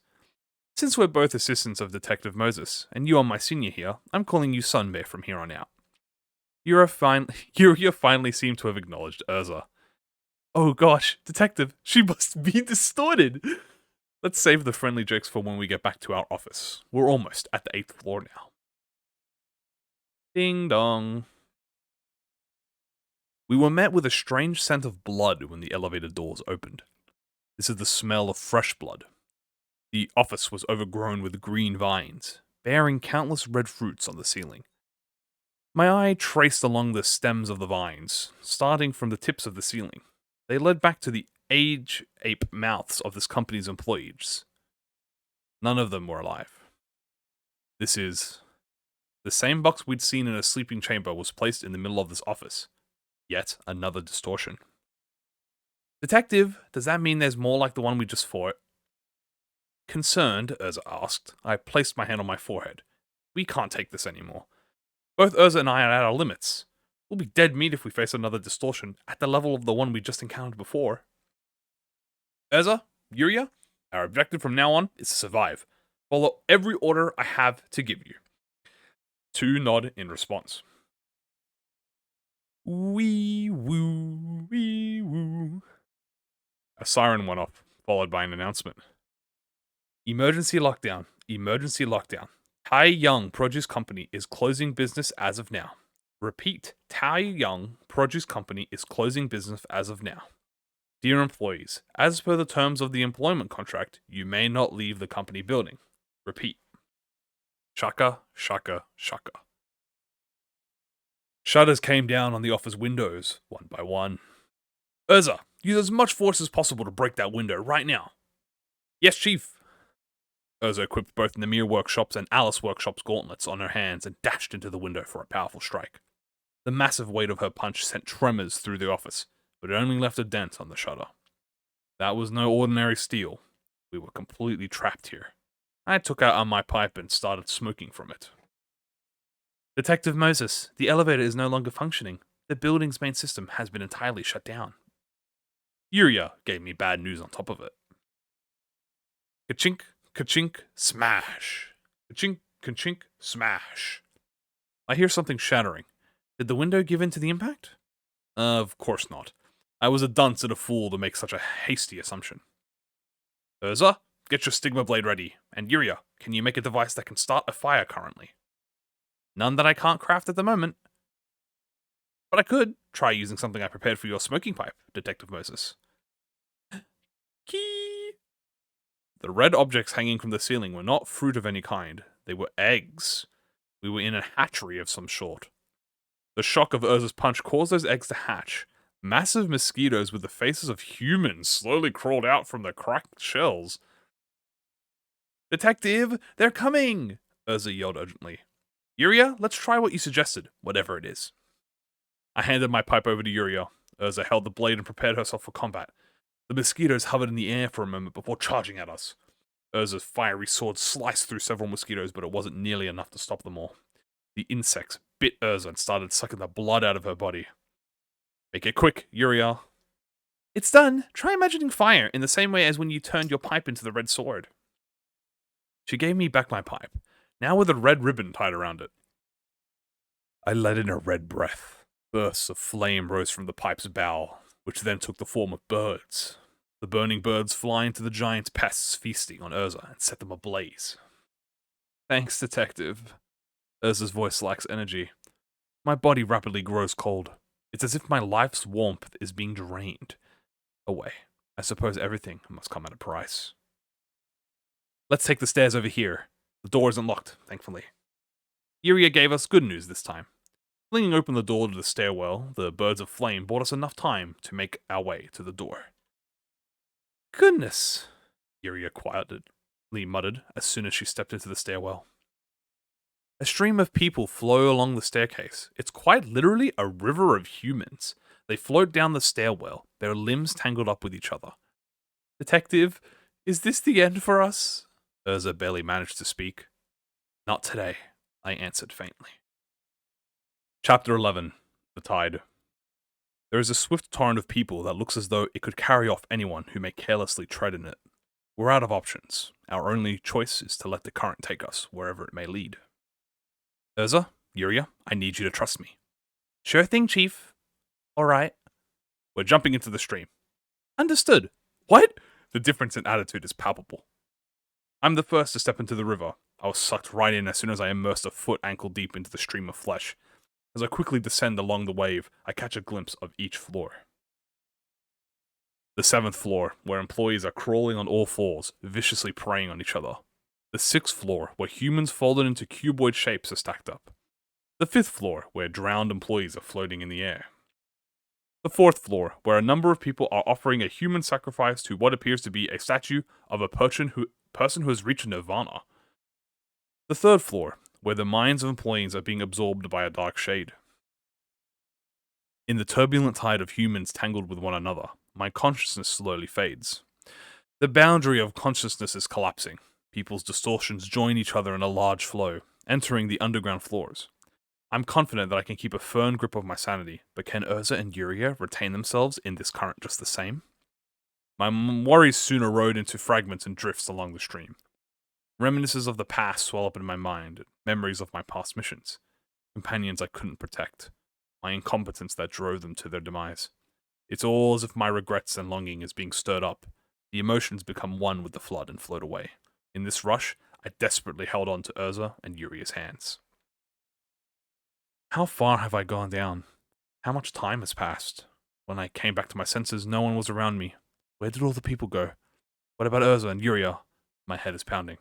A: Since we're both assistants of Detective Moses, and you are my senior here, I'm calling you Sunbear from here on out. Yuria finally seemed to have acknowledged Urza. Oh gosh, Detective, she must be distorted! Let's save the friendly jokes for when we get back to our office. We're almost at the 8th floor now. Ding dong. We were met with a strange scent of blood when the elevator doors opened. This is the smell of fresh blood. The office was overgrown with green vines, bearing countless red fruits on the ceiling. My eye traced along the stems of the vines, starting from the tips of the ceiling. They led back to the ape mouths of this company's employees. None of them were alive. This is... The same box we'd seen in a sleeping chamber was placed in the middle of this office. Yet another distortion. Detective, does that mean there's more like the one we just fought? Concerned, Urza asked, I placed my hand on my forehead. We can't take this anymore. Both Urza and I are at our limits. We'll be dead meat if we face another distortion at the level of the one we just encountered before. Urza, Yuria, our objective from now on is to survive. Follow every order I have to give you. 2 nod in response. Wee woo, wee woo. A siren went off, followed by an announcement. Emergency lockdown. Emergency lockdown. Tai Young Produce Company is closing business as of now. Repeat, Tai Young Produce Company is closing business as of now. Dear employees, as per the terms of the employment contract, you may not leave the company building. Repeat. Shaka, shaka, shaka. Shutters came down on the office windows, one by one. Urza, use as much force as possible to break that window right now. Yes, Chief. Urza equipped both Namir Workshop's and Alice Workshop's gauntlets on her hands and dashed into the window for a powerful strike. The massive weight of her punch sent tremors through the office, but it only left a dent on the shutter. That was no ordinary steel. We were completely trapped here. I took out my pipe and started smoking from it. Detective Moses, the elevator is no longer functioning. The building's main system has been entirely shut down. Yuria gave me bad news on top of it. Ka-chink, ka-chink, smash. Ka-chink, ka-chink, smash. I hear something shattering. Did the window give in to the impact? Of course not. I was a dunce and a fool to make such a hasty assumption. Urza, get your Stigma Blade ready. And Yuria, can you make a device that can start a fire currently? None that I can't craft at the moment. But I could try using something I prepared for your smoking pipe, Detective Moses. Key! The red objects hanging from the ceiling were not fruit of any kind. They were eggs. We were in a hatchery of some sort. The shock of Urza's punch caused those eggs to hatch. Massive mosquitoes with the faces of humans slowly crawled out from their cracked shells. Detective, they're coming! Urza yelled urgently. Yuria, let's try what you suggested, whatever it is. I handed my pipe over to Yuria. Urza held the blade and prepared herself for combat. The mosquitoes hovered in the air for a moment before charging at us. Urza's fiery sword sliced through several mosquitoes, but it wasn't nearly enough to stop them all. The insects bit Urza and started sucking the blood out of her body. Make it quick, Yuria. It's done. Try imagining fire in the same way as when you turned your pipe into the red sword. She gave me back my pipe, now with a red ribbon tied around it. I let in a red breath. Bursts of flame rose from the pipe's bow, which then took the form of birds. The burning birds fly into the giant pests feasting on Urza and set them ablaze. Thanks, Detective. Urza's voice lacks energy. My body rapidly grows cold. It's as if my life's warmth is being drained away. I suppose everything must come at a price. Let's take the stairs over here. The door isn't locked, thankfully. Yuria gave us good news this time. Flinging open the door to the stairwell, the birds of flame bought us enough time to make our way to the door. Goodness, Yuria quietly muttered as soon as she stepped into the stairwell. A stream of people flow along the staircase. It's quite literally a river of humans. They float down the stairwell, their limbs tangled up with each other. Detective, is this the end for us? Urza barely managed to speak. Not today, I answered faintly. Chapter 11. The Tide. There is a swift torrent of people that looks as though it could carry off anyone who may carelessly tread in it. We're out of options. Our only choice is to let the current take us wherever it may lead. Urza, Yuria, I need you to trust me. Sure thing, Chief. Alright. We're jumping into the stream. Understood. What? The difference in attitude is palpable. I'm the first to step into the river. I was sucked right in as soon as I immersed a foot ankle deep into the stream of flesh. As I quickly descend along the wave, I catch a glimpse of each floor. The 7th floor, where employees are crawling on all fours, viciously preying on each other. The 6th floor, where humans folded into cuboid shapes are stacked up. The 5th floor, where drowned employees are floating in the air. The 4th floor, where a number of people are offering a human sacrifice to what appears to be a statue of a person who has reached nirvana. The 3rd floor, where the minds of employees are being absorbed by a dark shade. In the turbulent tide of humans tangled with one another, my consciousness slowly fades. The boundary of consciousness is collapsing. People's distortions join each other in a large flow, entering the underground floors. I'm confident that I can keep a firm grip of my sanity, but can Urza and Yuria retain themselves in this current just the same? My worries soon erode into fragments and drifts along the stream. Reminiscences of the past swell up in my mind, memories of my past missions, companions I couldn't protect, my incompetence that drove them to their demise. It's all as if my regrets and longing is being stirred up. The emotions become one with the flood and float away. In this rush, I desperately held on to Urza and Yuria's hands. How far have I gone down? How much time has passed? When I came back to my senses, no one was around me. Where did all the people go? What about Urza and Yuria? My head is pounding.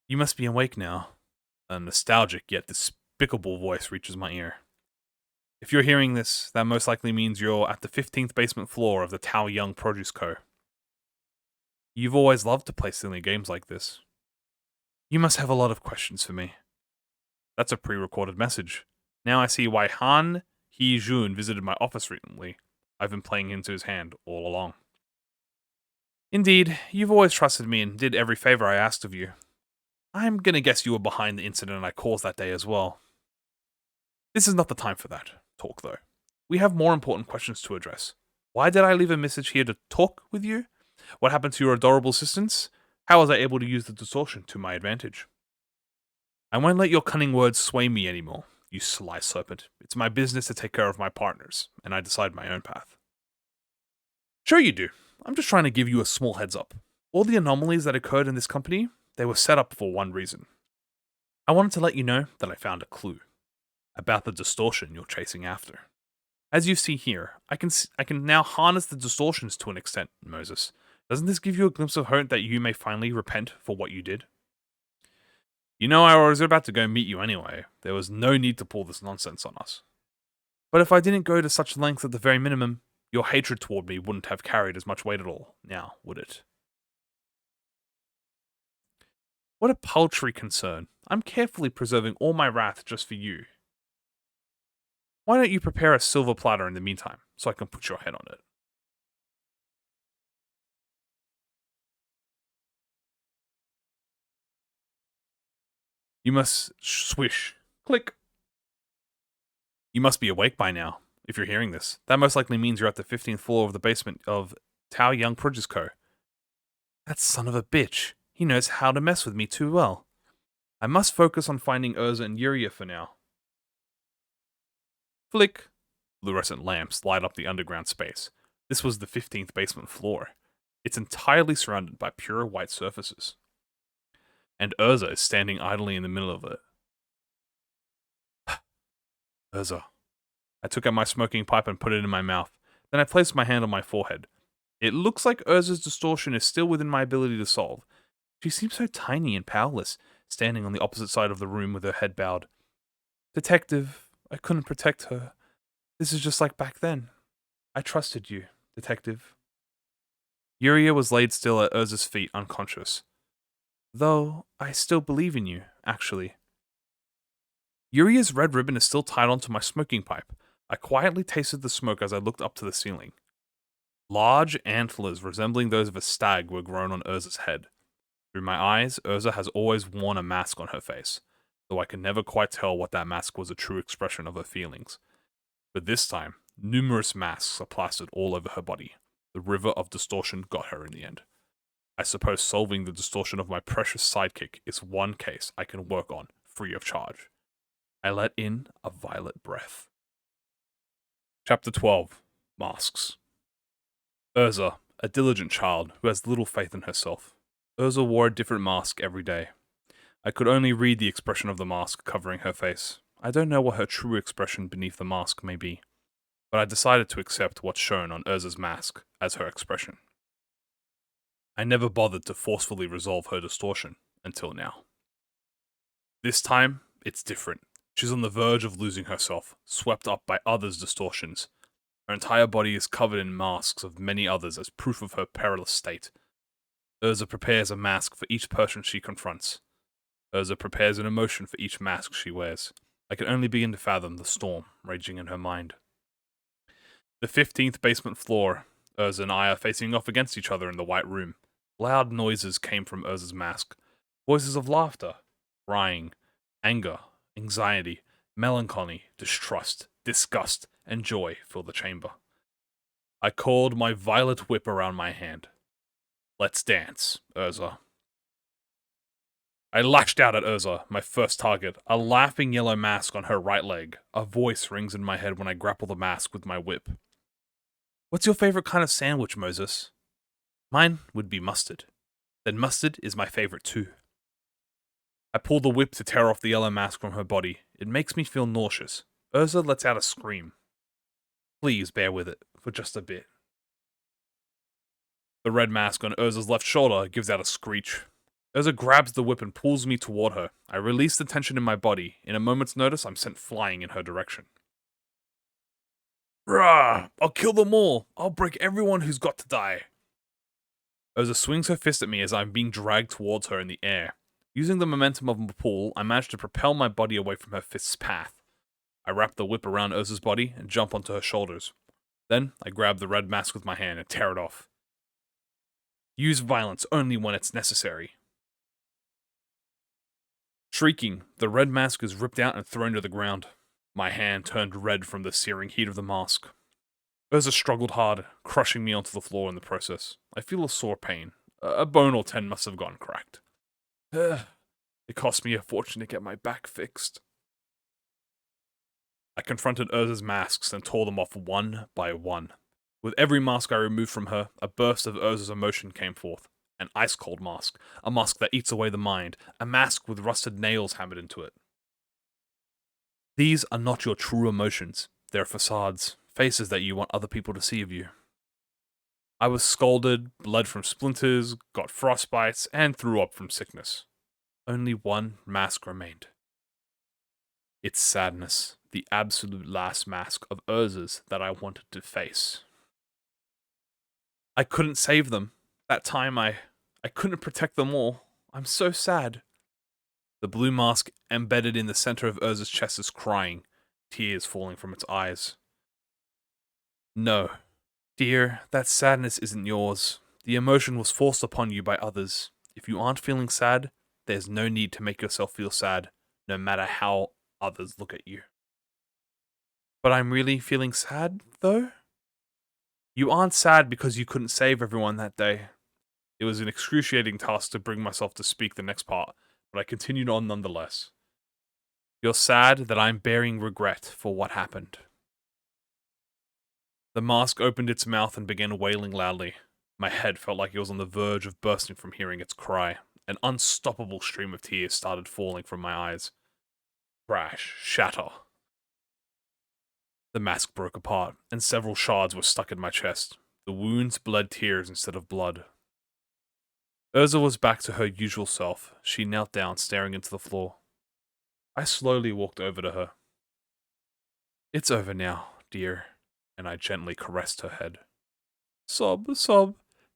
A: You must be awake now. A nostalgic yet despicable voice reaches my ear. If you're hearing this, that most likely means you're at the 15th basement floor of the Tao Young Produce Co. You've always loved to play silly games like this. You must have a lot of questions for me. That's a pre-recorded message. Now I see why Han Hee-jun visited my office recently. I've been playing into his hand all along. Indeed, you've always trusted me and did every favor I asked of you. I'm gonna guess you were behind the incident I caused that day as well. This is not the time for that talk, though. We have more important questions to address. Why did I leave a message here to talk with you? What happened to your adorable assistants? How was I able to use the distortion to my advantage? I won't let your cunning words sway me anymore, you sly serpent. It's my business to take care of my partners, and I decide my own path. Sure you do. I'm just trying to give you a small heads up. All the anomalies that occurred in this company, they were set up for one reason. I wanted to let you know that I found a clue about the distortion you're chasing after. As you see here, I can now harness the distortions to an extent, Moses. Doesn't this give you a glimpse of hope that you may finally repent for what you did? You know, I was about to go meet you anyway. There was no need to pull this nonsense on us. But if I didn't go to such lengths at the very minimum, your hatred toward me wouldn't have carried as much weight at all, now, would it? What a paltry concern. I'm carefully preserving all my wrath just for you. Why don't you prepare a silver platter in the meantime, so I can put your head on it? You must swish. Click. You must be awake by now, if you're hearing this. That most likely means you're at the 15th floor of the basement of Tao Young Produce Co. That son of a bitch. He knows how to mess with me too well. I must focus on finding Urza and Yuria for now. Flick. Fluorescent lamps light up the underground space. This was the 15th basement floor. It's entirely surrounded by pure white surfaces. And Urza is standing idly in the middle of it. Urza. I took out my smoking pipe and put it in my mouth. Then I placed my hand on my forehead. It looks like Urza's distortion is still within my ability to solve. She seems so tiny and powerless, standing on the opposite side of the room with her head bowed. Detective, I couldn't protect her. This is just like back then. I trusted you, Detective. Yuria was laid still at Urza's feet, unconscious. Though, I still believe in you, actually. Yuria's red ribbon is still tied onto my smoking pipe. I quietly tasted the smoke as I looked up to the ceiling. Large antlers resembling those of a stag were grown on Urza's head. Through my eyes, Urza has always worn a mask on her face, though I could never quite tell what that mask was a true expression of her feelings. But this time, numerous masks are plastered all over her body. The river of distortion got her in the end. I suppose solving the distortion of my precious sidekick is one case I can work on free of charge. I let in a violet breath. Chapter 12. Masks. Urza, a diligent child who has little faith in herself. Urza wore a different mask every day. I could only read the expression of the mask covering her face. I don't know what her true expression beneath the mask may be, but I decided to accept what's shown on Urza's mask as her expression. I never bothered to forcefully resolve her distortion until now. This time, it's different. She's on the verge of losing herself, swept up by others' distortions. Her entire body is covered in masks of many others as proof of her perilous state. Urza prepares a mask for each person she confronts. Urza prepares an emotion for each mask she wears. I can only begin to fathom the storm raging in her mind. The 15th basement floor. Urza and I are facing off against each other in the white room. Loud noises came from Urza's mask. Voices of laughter, crying, anger, anxiety, melancholy, distrust, disgust, and joy fill the chamber. I called my violet whip around my hand. Let's dance, Urza. I lashed out at Urza, my first target, a laughing yellow mask on her right leg. A voice rings in my head when I grapple the mask with my whip. What's your favorite kind of sandwich, Moses? Mine would be mustard. Then mustard is my favorite too. I pull the whip to tear off the yellow mask from her body. It makes me feel nauseous. Urza lets out a scream. Please bear with it, for just a bit. The red mask on Urza's left shoulder gives out a screech. Urza grabs the whip and pulls me toward her. I release the tension in my body. In a moment's notice, I'm sent flying in her direction. Rah! I'll kill them all! I'll break everyone who's got to die! Urza swings her fist at me as I'm being dragged towards her in the air. Using the momentum of the pull, I manage to propel my body away from her fist's path. I wrap the whip around Urza's body and jump onto her shoulders. Then, I grab the red mask with my hand and tear it off. Use violence only when it's necessary. Shrieking, the red mask is ripped out and thrown to the ground. My hand turned red from the searing heat of the mask. Urza struggled hard, crushing me onto the floor in the process. I feel a sore pain. A bone or 10 must have gone cracked. It cost me a fortune to get my back fixed. I confronted Urza's masks and tore them off one by one. With every mask I removed from her, a burst of Urza's emotion came forth. An ice-cold mask, a mask that eats away the mind, a mask with rusted nails hammered into it. These are not your true emotions. They're facades, faces that you want other people to see of you. I was scalded, bled from splinters, got frostbites, and threw up from sickness. Only one mask remained. It's sadness, the absolute last mask of Urza's that I wanted to face. I couldn't save them. That time I couldn't protect them all. I'm so sad. The blue mask embedded in the center of Urza's chest is crying, tears falling from its eyes. No, dear, that sadness isn't yours. The emotion was forced upon you by others. If you aren't feeling sad, there's no need to make yourself feel sad, no matter how others look at you. But I'm really feeling sad, though? You aren't sad because you couldn't save everyone that day. It was an excruciating task to bring myself to speak the next part, but I continued on nonetheless. You're sad that I'm bearing regret for what happened. The mask opened its mouth and began wailing loudly. My head felt like it was on the verge of bursting from hearing its cry. An unstoppable stream of tears started falling from my eyes. Crash, shatter. The mask broke apart, and several shards were stuck in my chest. The wounds bled tears instead of blood. Urza was back to her usual self. She knelt down, staring into the floor. I slowly walked over to her. It's over now, dear, and I gently caressed her head. Sob,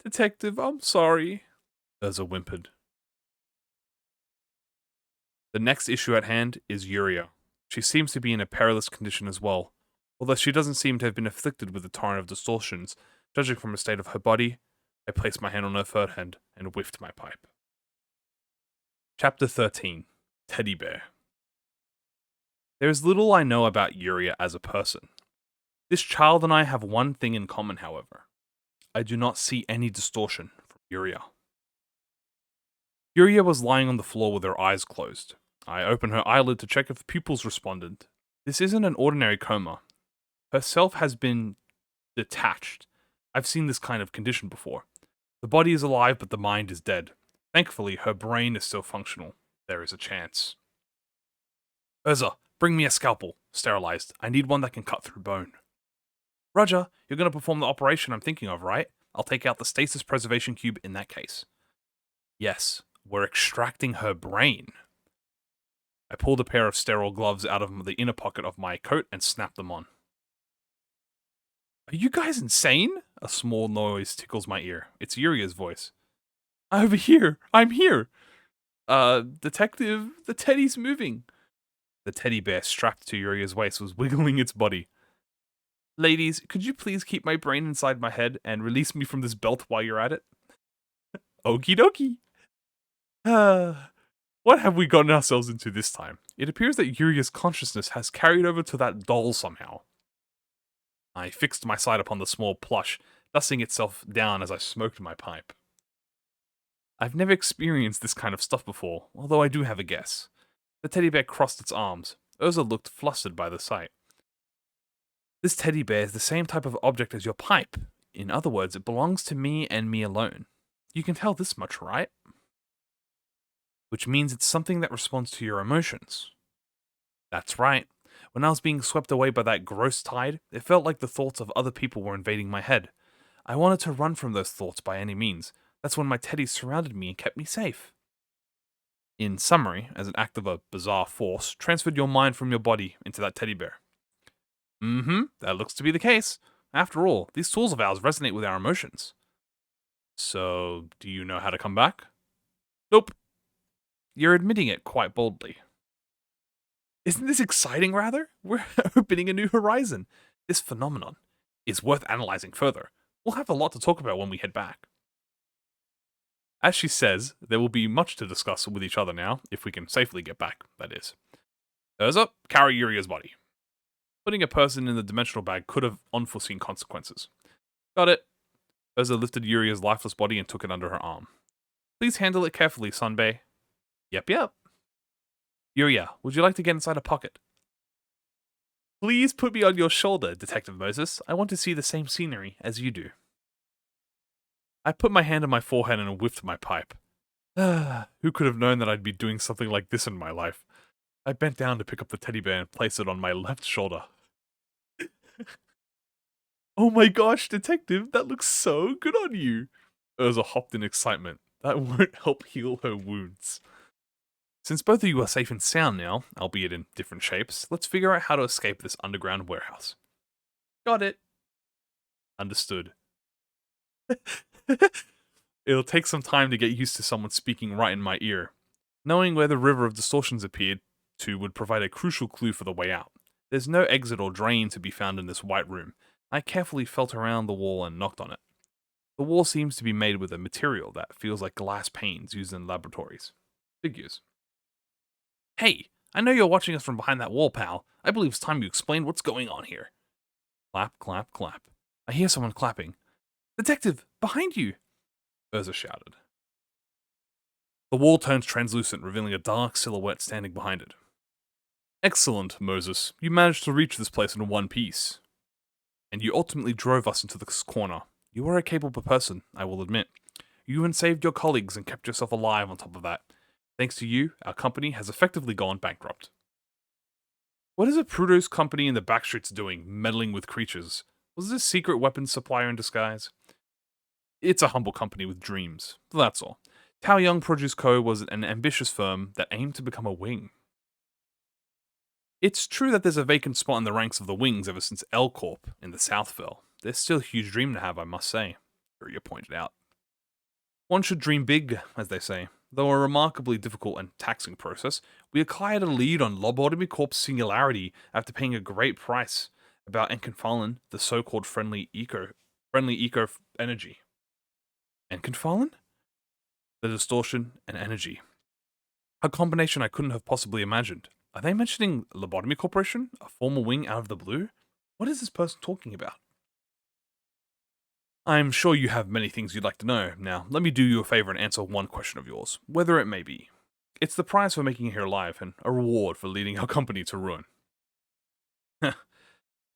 A: Detective, I'm sorry, Urza whimpered. The next issue at hand is Yuria. She seems to be in a perilous condition as well, although she doesn't seem to have been afflicted with the torrent of distortions. Judging from the state of her body, I placed my hand on her third hand and whiffed my pipe. Chapter 13. Teddy Bear. There is little I know about Yuria as a person. This child and I have one thing in common, however. I do not see any distortion from Yuria. Yuria was lying on the floor with her eyes closed. I opened her eyelid to check if pupils responded. This isn't an ordinary coma. Her self has been detached. I've seen this kind of condition before. The body is alive, but the mind is dead. Thankfully, her brain is still functional. There is a chance. Urza, bring me a scalpel. Sterilized. I need one that can cut through bone. Roger, you're going to perform the operation I'm thinking of, right? I'll take out the stasis preservation cube in that case. Yes, we're extracting her brain. I pulled a pair of sterile gloves out of the inner pocket of my coat and snapped them on. Are you guys insane? A small noise tickles my ear. It's Yuria's voice. Over here! I'm here! Detective, the teddy's moving. The teddy bear strapped to Yuria's waist was wiggling its body. Ladies, could you please keep my brain inside my head and release me from this belt while you're at it? Okie dokie. What have we gotten ourselves into this time? It appears that Yuria's consciousness has carried over to that doll somehow. I fixed my sight upon the small plush, dusting itself down as I smoked my pipe. I've never experienced this kind of stuff before, although I do have a guess. The teddy bear crossed its arms. Urza looked flustered by the sight. This teddy bear is the same type of object as your pipe. In other words, it belongs to me and me alone. You can tell this much, right? Which means it's something that responds to your emotions. That's right. When I was being swept away by that gross tide, it felt like the thoughts of other people were invading my head. I wanted to run from those thoughts by any means. That's when my teddy surrounded me and kept me safe. In summary, as an act of a bizarre force, transferred your mind from your body into that teddy bear. That looks to be the case. After all, these tools of ours resonate with our emotions. So, do you know how to come back? Nope. You're admitting it quite boldly. Isn't this exciting, rather? We're opening a new horizon. This phenomenon is worth analyzing further. We'll have a lot to talk about when we head back. As she says, there will be much to discuss with each other now, if we can safely get back, that is. Urza, carry Yuria's body. Putting a person in the dimensional bag could have unforeseen consequences. Got it. Urza lifted Yuria's lifeless body and took it under her arm. Please handle it carefully, Sunbei. Yep. Yuria, would you like to get inside a pocket? Please put me on your shoulder, Detective Moses. I want to see the same scenery as you do. I put my hand on my forehead and whiffed my pipe. Who could have known that I'd be doing something like this in my life? I bent down to pick up the teddy bear and place it on my left shoulder. Oh my gosh, Detective, that looks so good on you. Urza hopped in excitement. That won't help heal her wounds. Since both of you are safe and sound now, albeit in different shapes, let's figure out how to escape this underground warehouse. Got it. Understood. It'll take some time to get used to someone speaking right in my ear. Knowing where the river of distortions appeared to would provide a crucial clue for the way out. There's no exit or drain to be found in this white room. I carefully felt around the wall and knocked on it. The wall seems to be made with a material that feels like glass panes used in laboratories. Figures. Hey, I know you're watching us from behind that wall, pal. I believe it's time you explain what's going on here. Clap, clap, clap. I hear someone clapping. Detective, behind you! Urza shouted. The wall turns translucent, revealing a dark silhouette standing behind it. Excellent, Moses. You managed to reach this place in one piece. And you ultimately drove us into this corner. You are a capable person, I will admit. You even saved your colleagues and kept yourself alive on top of that. Thanks to you, our company has effectively gone bankrupt. What is a Prudo's company in the backstreets doing, meddling with creatures? Was this a secret weapons supplier in disguise? It's a humble company with dreams, that's all. Tao Young Produce Co. was an ambitious firm that aimed to become a wing. It's true that there's a vacant spot in the ranks of the wings ever since L Corp in the South fell. There's still a huge dream to have, I must say, Yuria pointed out. One should dream big, as they say. Though a remarkably difficult and taxing process, we acquired a lead on Lobotomy Corp's singularity after paying a great price about Enkenfallen, the so-called friendly eco energy. Enkenfallen? The distortion and energy. A combination I couldn't have possibly imagined. Are they mentioning Lobotomy Corporation? A former wing out of the blue? What is this person talking about? I'm sure you have many things you'd like to know. Now, let me do you a favor and answer one question of yours, whether it may be. It's the prize for making it here alive, and a reward for leading our company to ruin.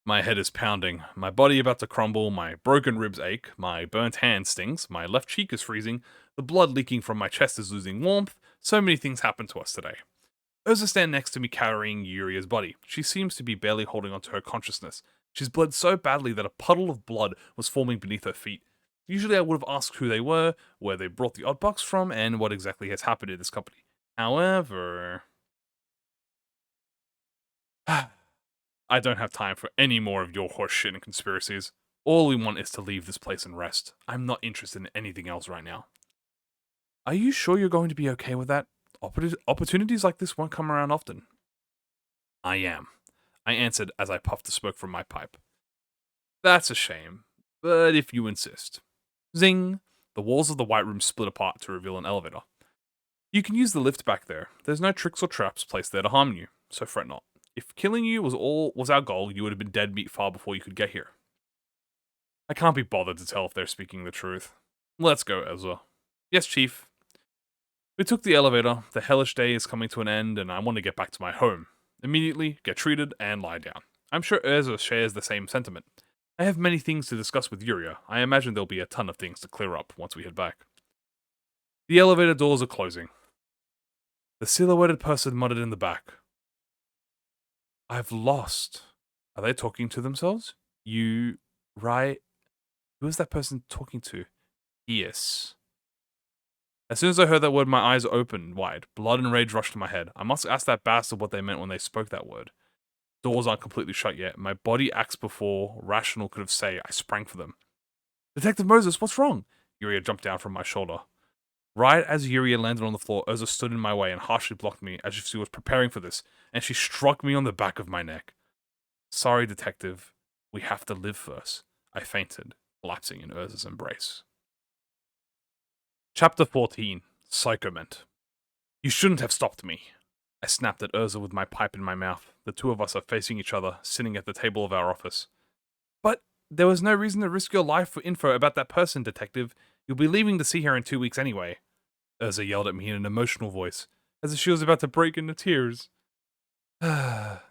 A: My head is pounding, my body about to crumble, my broken ribs ache, my burnt hand stings, my left cheek is freezing, the blood leaking from my chest is losing warmth. So many things happened to us today. Urza stands next to me carrying Yuria's body. She seems to be barely holding onto her consciousness. She's bled so badly that a puddle of blood was forming beneath her feet. Usually I would have asked who they were, where they brought the odd box from, and what exactly has happened in this company. However, I don't have time for any more of your horseshit and conspiracies. All we want is to leave this place and rest. I'm not interested in anything else right now. Are you sure you're going to be okay with that? Opportunities like this won't come around often. I am, I answered as I puffed the smoke from my pipe. That's a shame, but if you insist. Zing! The walls of the white room split apart to reveal an elevator. You can use the lift back there. There's no tricks or traps placed there to harm you, so fret not. If killing you was our goal, you would have been dead meat far before you could get here. I can't be bothered to tell if they're speaking the truth. Let's go, Ezra. Yes, Chief. We took the elevator. The hellish day is coming to an end, and I want to get back to my home. Immediately, get treated, and lie down. I'm sure Ezra shares the same sentiment. I have many things to discuss with Yuria. I imagine there'll be a ton of things to clear up once we head back. The elevator doors are closing. The silhouetted person muttered in the back. I've lost. Are they talking to themselves? You, right? Who is that person talking to? Yes. As soon as I heard that word, my eyes opened wide. Blood and rage rushed to my head. I must ask that bastard what they meant when they spoke that word. Doors aren't completely shut yet. My body acts before rational could have said. I sprang for them. Detective Moses, what's wrong? Yuria jumped down from my shoulder. Right as Yuria landed on the floor, Urza stood in my way and harshly blocked me as if she was preparing for this, and she struck me on the back of my neck. Sorry, detective. We have to live first. I fainted, collapsing in Urza's embrace. Chapter 14. Psychoment. You shouldn't have stopped me. I snapped at Urza with my pipe in my mouth. The two of us are facing each other, sitting at the table of our office. But there was no reason to risk your life for info about that person, detective. You'll be leaving to see her in 2 weeks anyway. Urza yelled at me in an emotional voice, as if she was about to break into tears. No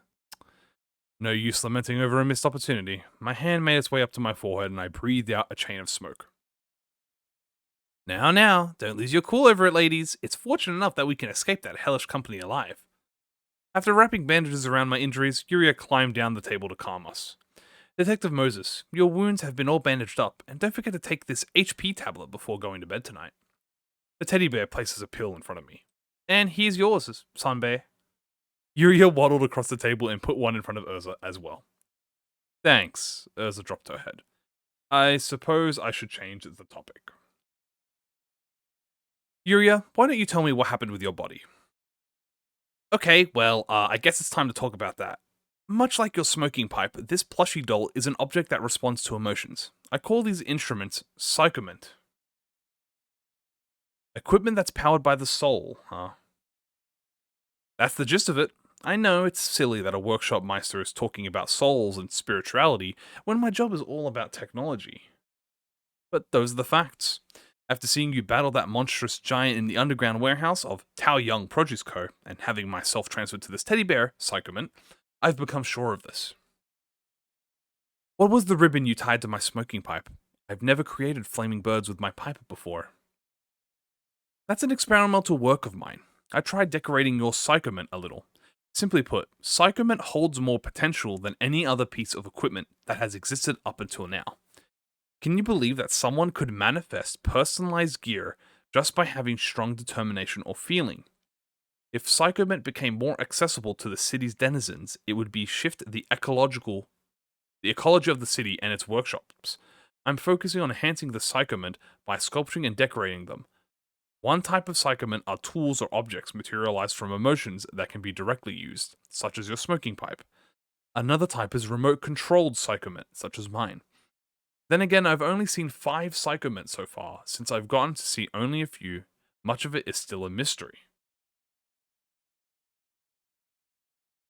A: use lamenting over a missed opportunity. My hand made its way up to my forehead and I breathed out a chain of smoke. Now, don't lose your cool over it, ladies. It's fortunate enough that we can escape that hellish company alive. After wrapping bandages around my injuries, Yuria climbed down the table to calm us. Detective Moses, your wounds have been all bandaged up, and don't forget to take this HP tablet before going to bed tonight. The teddy bear places a pill in front of me. And here's yours, son bear. Yuria waddled across the table and put one in front of Urza as well. Thanks, Urza dropped her head. I suppose I should change the topic. Yuria, why don't you tell me what happened with your body? Okay, well, I guess it's time to talk about that. Much like your smoking pipe, this plushy doll is an object that responds to emotions. I call these instruments psychoment. Equipment that's powered by the soul, huh? That's the gist of it. I know it's silly that a workshop meister is talking about souls and spirituality when my job is all about technology. But those are the facts. After seeing you battle that monstrous giant in the underground warehouse of Tao Young Produce Co. and having myself transferred to this teddy bear, Psychoment, I've become sure of this. What was the ribbon you tied to my smoking pipe? I've never created flaming birds with my pipe before. That's an experimental work of mine. I tried decorating your Psychoment a little. Simply put, Psychoment holds more potential than any other piece of equipment that has existed up until now. Can you believe that someone could manifest personalized gear just by having strong determination or feeling? If Psychoment became more accessible to the city's denizens, it would be shift the ecology of the city and its workshops. I'm focusing on enhancing the Psychoment by sculpturing and decorating them. One type of Psychoment are tools or objects materialized from emotions that can be directly used, such as your smoking pipe. Another type is remote-controlled Psychoment, such as mine. Then again, I've only seen 5 Psychoments so far, since I've gotten to see only a few. Much of it is still a mystery.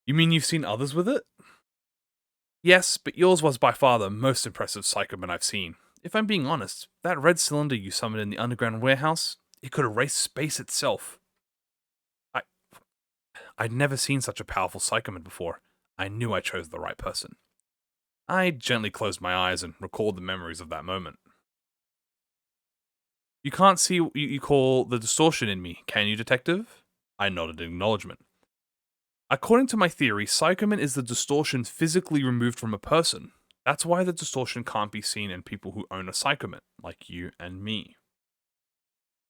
A: You mean you've seen others with it? Yes, but yours was by far the most impressive Psychoment I've seen. If I'm being honest, that red cylinder you summoned in the underground warehouse, it could erase space itself. I, I'd never seen such a powerful psychoman before. I knew I chose the right person. I gently closed my eyes and recalled the memories of that moment. You can't see what you call the distortion in me, can you, detective? I nodded in acknowledgement. According to my theory, psychoman is the distortion physically removed from a person. That's why the distortion can't be seen in people who own a psychoman, like you and me.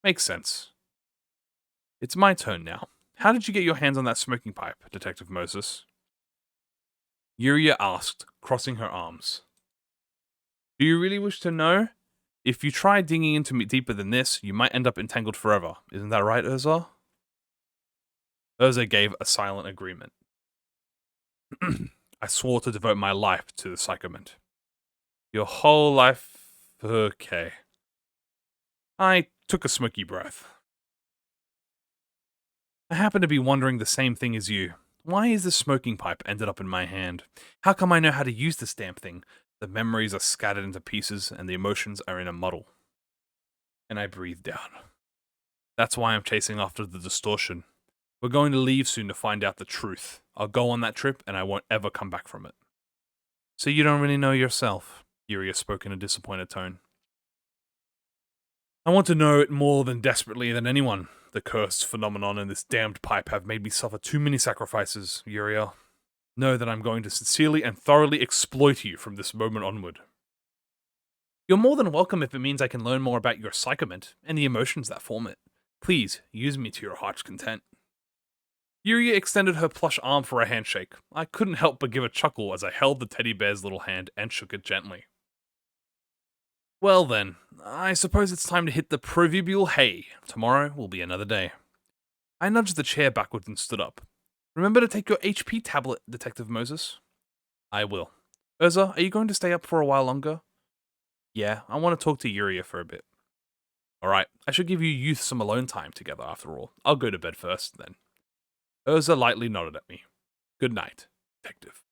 A: Makes sense. It's my turn now. How did you get your hands on that smoking pipe, Detective Moses? Yuria asked, crossing her arms. Do you really wish to know? If you try digging into me deeper than this, you might end up entangled forever. Isn't that right, Urza? Urza gave a silent agreement. I swore to devote my life to the psychoman. Your whole life? Okay. I took a smoky breath. I happen to be wondering the same thing as you. Why is this smoking pipe ended up in my hand? How come I know how to use this damn thing? The memories are scattered into pieces and the emotions are in a muddle. And I breathed down. That's why I'm chasing after the distortion. We're going to leave soon to find out the truth. I'll go on that trip and I won't ever come back from it. So you don't really know yourself, Yuria spoke in a disappointed tone. I want to know it more than desperately than anyone. The cursed phenomenon and this damned pipe have made me suffer too many sacrifices, Yuria. Know that I'm going to sincerely and thoroughly exploit you from this moment onward. You're more than welcome if it means I can learn more about your psychoman and the emotions that form it. Please, use me to your heart's content. Yuria extended her plush arm for a handshake. I couldn't help but give a chuckle as I held the teddy bear's little hand and shook it gently. Well then, I suppose it's time to hit the proverbial hay. Tomorrow will be another day. I nudged the chair backwards and stood up. Remember to take your HP tablet, Detective Moses. I will. Urza, are you going to stay up for a while longer? Yeah, I want to talk to Yuria for a bit. Alright, I should give you youth some alone time together after all. I'll go to bed first, then. Urza lightly nodded at me. Good night, Detective.